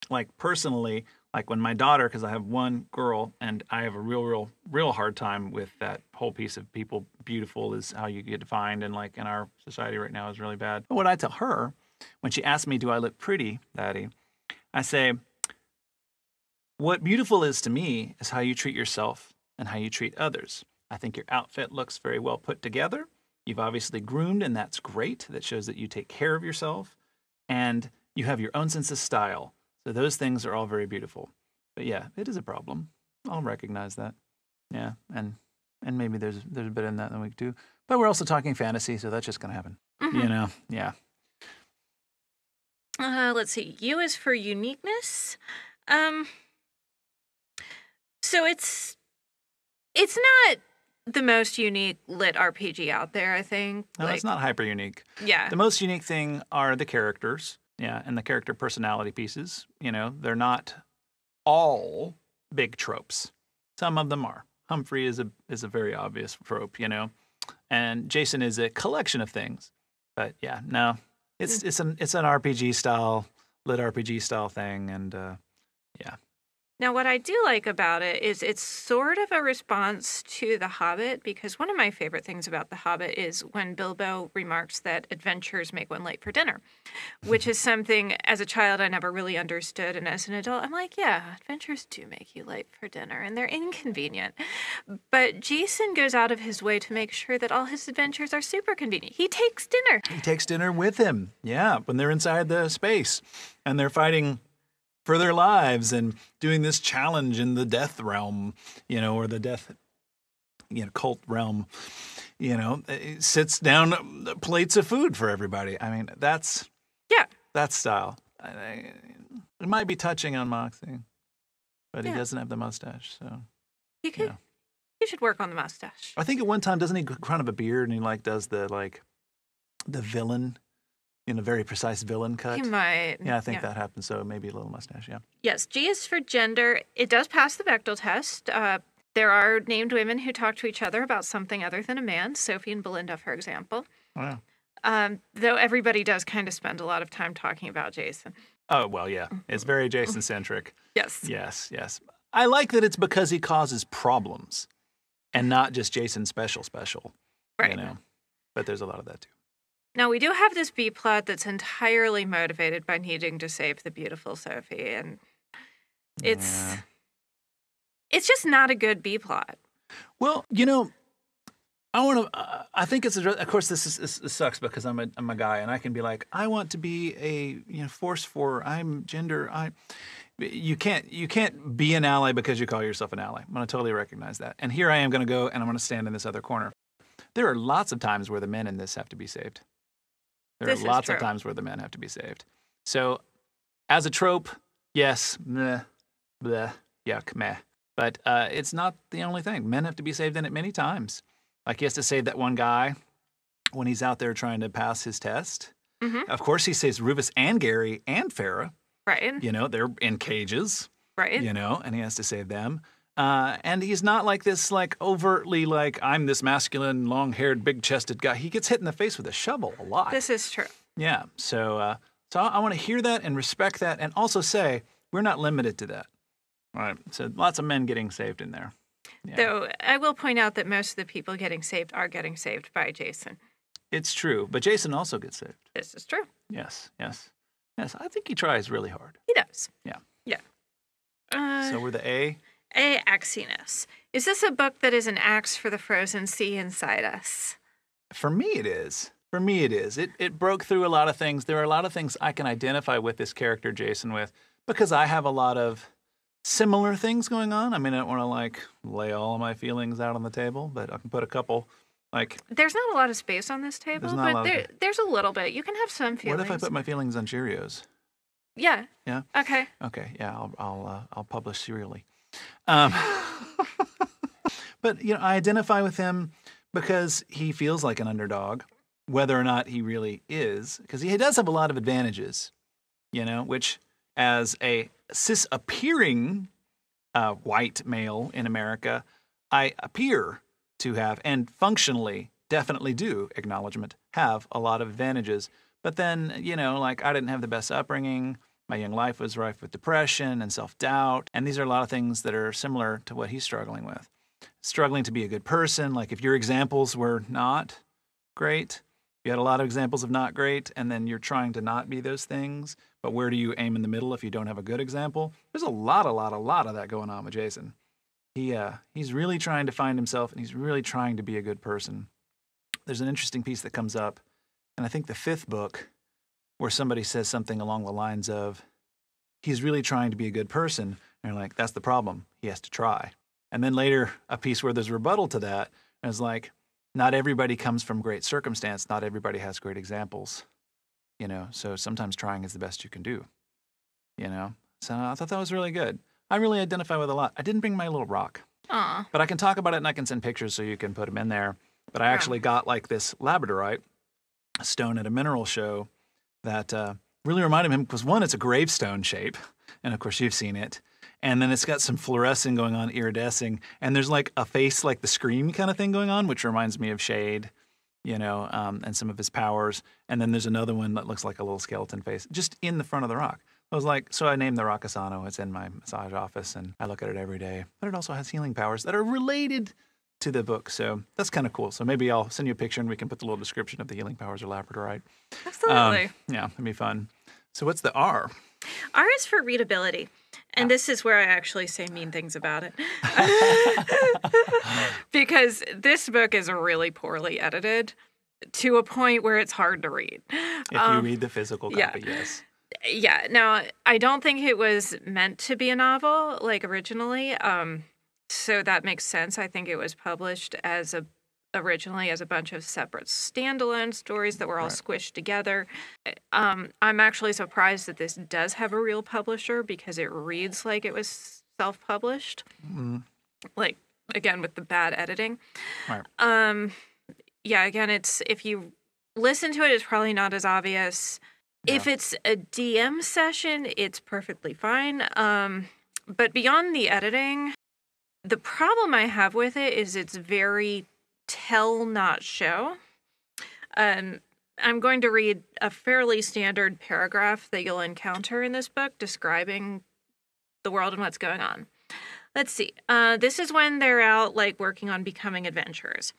like personally, like when my daughter, because I have one girl, and I have a real hard time with that whole piece of people beautiful is how you get defined, and like in our society right now is really bad. But what I tell her when she asks me, "Do I look pretty, Daddy?" I say, "What beautiful is to me is how you treat yourself and how you treat others. I think your outfit looks very well put together. You've obviously groomed, and that's great. That shows that you take care of yourself, and you have your own sense of style. So those things are all very beautiful. But yeah, it is a problem. I'll recognize that. Yeah, and maybe there's a bit in that in the week too. But we're also talking fantasy, so that's just gonna happen. Yeah. Let's see. U is for uniqueness. So it's not the most unique lit RPG out there, I think. No, it's not hyper unique. Yeah. The most unique thing are the characters. Yeah, and the character personality pieces. They're not all big tropes. Some of them are. Humphrey is a very obvious trope, and Jason is a collection of things. But yeah, no, it's an RPG style, lit RPG style thing, and yeah. Now, what I do like about it is it's sort of a response to The Hobbit, because one of my favorite things about The Hobbit is when Bilbo remarks that adventures make one late for dinner, which is something as a child I never really understood. And as an adult, I'm like, yeah, adventures do make you late for dinner, and they're inconvenient. But Jason goes out of his way to make sure that all his adventures are super convenient. He takes dinner. He takes dinner with him, yeah, when they're inside the space and they're fighting for their lives and doing this challenge in the death realm, or the death, cult realm, it sits down plates of food for everybody. I mean, that's style. It might be touching on Moxie, but he doesn't have the mustache, so. He could. He should work on the mustache. I think at one time, doesn't he kind of a beard and he does the villain, very precise villain cut. He might. Yeah, I think that happens. So maybe a little mustache, yeah. Yes, G is for gender. It does pass the Bechdel test. There are named women who talk to each other about something other than a man. Sophie and Belinda, for example. Wow. Though everybody does kind of spend a lot of time talking about Jason. Oh, well, yeah. It's very Jason-centric. Yes. Yes. I like that it's because he causes problems and not just Jason special. Right. But there's a lot of that, too. Now, we do have this B-plot that's entirely motivated by needing to save the beautiful Sophie, and it's just not a good B-plot. Well, I think it's, of course, this sucks because I'm a guy, and I can be like, I want to be a force for, I'm gender, you can't be an ally because you call yourself an ally. I'm going to totally recognize that. And here I am going to go, and I'm going to stand in this other corner. There are lots of times where the men in this have to be saved. There are lots of times where the men have to be saved. So, as a trope, yes, meh, bleh, yuck, meh. But it's not the only thing. Men have to be saved in it many times. Like he has to save that one guy when he's out there trying to pass his test. Mm-hmm. Of course, he saves Rufus and Gary and Farrah. Right. They're in cages. Right. And he has to save them. And he's not this overtly I'm this masculine, long-haired, big-chested guy. He gets hit in the face with a shovel a lot. This is true. Yeah. So I want to hear that and respect that, and also say we're not limited to that. All right. So lots of men getting saved in there. Yeah. Though I will point out that most of the people getting saved are getting saved by Jason. It's true, but Jason also gets saved. This is true. Yes. I think he tries really hard. He does. Yeah. So we're the A. A, Axiness. Is this a book that is an axe for the frozen sea inside us? For me, it is. It broke through a lot of things. There are a lot of things I can identify with this character, Jason, with, because I have a lot of similar things going on. I mean, I don't want to lay all of my feelings out on the table, but I can put a couple. There's not a lot of space on this table, but there's a little bit. You can have some feelings. What if I put my feelings on Cheerios? Yeah. Yeah. Okay. Yeah. I'll publish serially. But I identify with him because he feels like an underdog, whether or not he really is, because he does have a lot of advantages, which as a cis-appearing white male in America, I appear to have, and functionally definitely do, acknowledgement, have a lot of advantages. But then, like I didn't have the best upbringing. My young life was rife with depression and self-doubt. And these are a lot of things that are similar to what he's struggling with. Struggling to be a good person. Like if your examples were not great, you had a lot of examples of not great, and then you're trying to not be those things. But where do you aim in the middle if you don't have a good example? There's a lot of that going on with Jason. He's really trying to find himself, and he's really trying to be a good person. There's an interesting piece that comes up, and I think the 5th book, where somebody says something along the lines of, he's really trying to be a good person. And you're like, that's the problem. He has to try. And then later, a piece where there's a rebuttal to that, and it's like, not everybody comes from great circumstance. Not everybody has great examples. So sometimes trying is the best you can do. So I thought that was really good. I really identify with a lot. I didn't bring my little rock. Aw. But I can talk about it, and I can send pictures so you can put them in there. But I actually got like this labradorite stone at a mineral show that really reminded him, because one, it's a gravestone shape, and of course you've seen it. And then it's got some fluorescing going on, iridescing, and there's like a face like the Scream kind of thing going on, which reminds me of Shade, and some of his powers. And then there's another one that looks like a little skeleton face, just in the front of the rock. I was like, so I named the rock Asano. It's in my massage office, and I look at it every day. But it also has healing powers that are related to the book, so that's kind of cool. So maybe I'll send you a picture, and we can put the little description of the healing powers or labradorite. Absolutely. Yeah, that'd be fun. So what's the R? R is for readability. And this is where I actually say mean things about it. Because this book is really poorly edited to a point where it's hard to read. If you read the physical copy, yes. Yeah. Now, I don't think it was meant to be a novel, like originally. So that makes sense. I think it was published originally as a bunch of separate standalone stories that were all squished together. I'm actually surprised that this does have a real publisher, because it reads like it was self-published. Like, again, with the bad editing. Right. Yeah, again, if you listen to it, it's probably not as obvious. Yeah. If it's a DM session, it's perfectly fine. But beyond the editing, the problem I have with it is it's very tell, not show. I'm going to read a fairly standard paragraph that you'll encounter in this book describing the world and what's going on. Let's see. This is when they're out, working on becoming adventurers.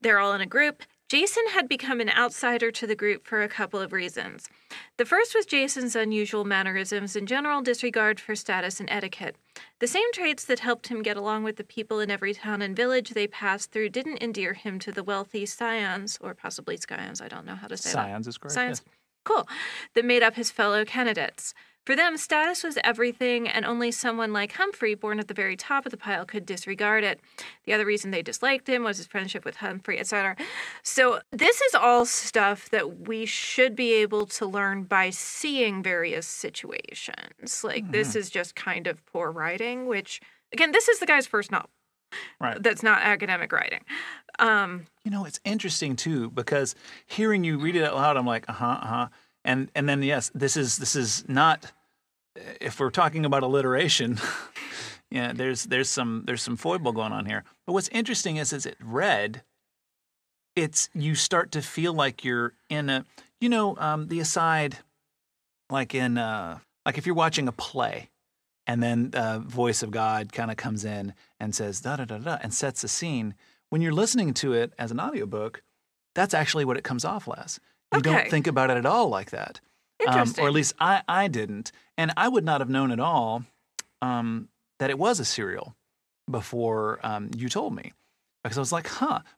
They're all in a group. Jason had become an outsider to the group for a couple of reasons. The first was Jason's unusual mannerisms and general disregard for status and etiquette. The same traits that helped him get along with the people in every town and village they passed through didn't endear him to the wealthy scions, or possibly scions, I don't know how to say that. Scions is correct. Scions. Yeah. Cool. That made up his fellow candidates. For them, status was everything, and only someone like Humphrey, born at the very top of the pile, could disregard it. The other reason they disliked him was his friendship with Humphrey, etc. So this is all stuff that we should be able to learn by seeing various situations. This is just kind of poor writing, which, again, this is the guy's first novel. Right. That's not academic writing. It's interesting, too, because hearing you read it out loud, I'm like, And then, yes, this is not, if we're talking about alliteration, there's some foible going on here. But what's interesting is it read, you start to feel like you're in a, the aside, like if you're watching a play, and then the voice of God kind of comes in and says da da da da and sets a scene. When you're listening to it as an audiobook, that's actually what it comes off as. You don't think about it at all like that. Interesting. Or at least I didn't. And I would not have known at all that it was a serial before you told me. Because I was like,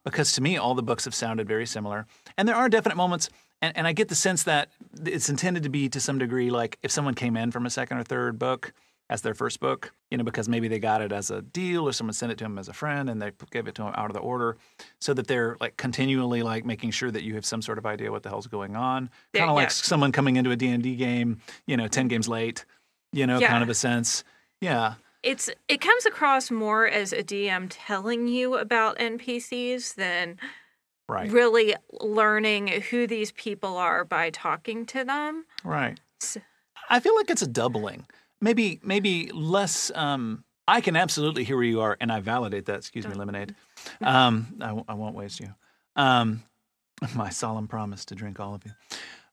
because to me, all the books have sounded very similar. And there are definite moments, and I get the sense that it's intended to be to some degree like if someone came in from a second or third book as their first book, because maybe they got it as a deal or someone sent it to them as a friend and they gave it to them out of the order, so that they're continually making sure that you have some sort of idea what the hell's going on. Kind of like someone coming into a D&D game, 10 games late, kind of a sense. Yeah. It comes across more as a DM telling you about NPCs than really learning who these people are by talking to them. Right. I feel like it's a doubling. Maybe less I can absolutely hear where you are, and I validate that. Excuse me, lemonade. I won't waste you. My solemn promise to drink all of you.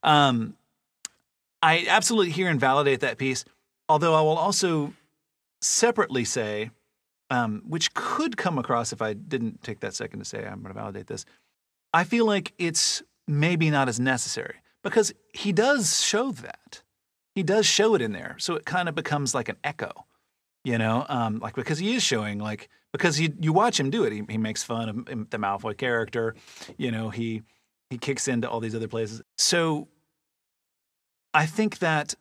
I absolutely hear and validate that piece, although I will also separately say, which could come across if I didn't take that second to say I'm going to validate this, I feel like it's maybe not as necessary because he does show that. He does show it in there, so it kind of becomes like an echo, like because he is showing, like, because you watch him do it. He makes fun of the Malfoy character, he kicks into all these other places. So I think that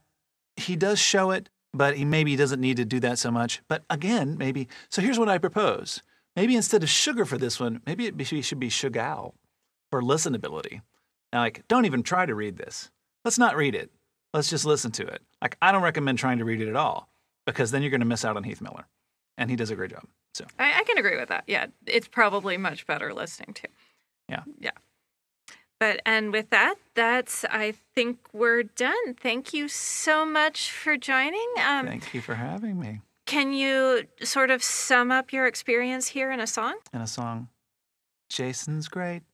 he does show it, but he maybe doesn't need to do that so much. But again, maybe. So here's what I propose. Maybe instead of sugar for this one, maybe it should be sugal for listenability. Now, like, don't even try to read this. Let's not read it. Let's just listen to it. Like, I don't recommend trying to read it at all because then you're going to miss out on Heath Miller. And he does a great job. So I can agree with that. Yeah, it's probably much better listening to. Yeah. And with that, I think we're done. Thank you so much for joining. Thank you for having me. Can you sort of sum up your experience here in a song? In a song. Jason's great.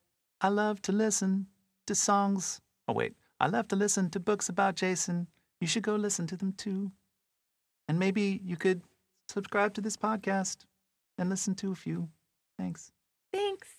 I love to listen to songs. Oh, wait. I love to listen to books about Jason. You should go listen to them too. And maybe you could subscribe to this podcast and listen to a few. Thanks. Thanks.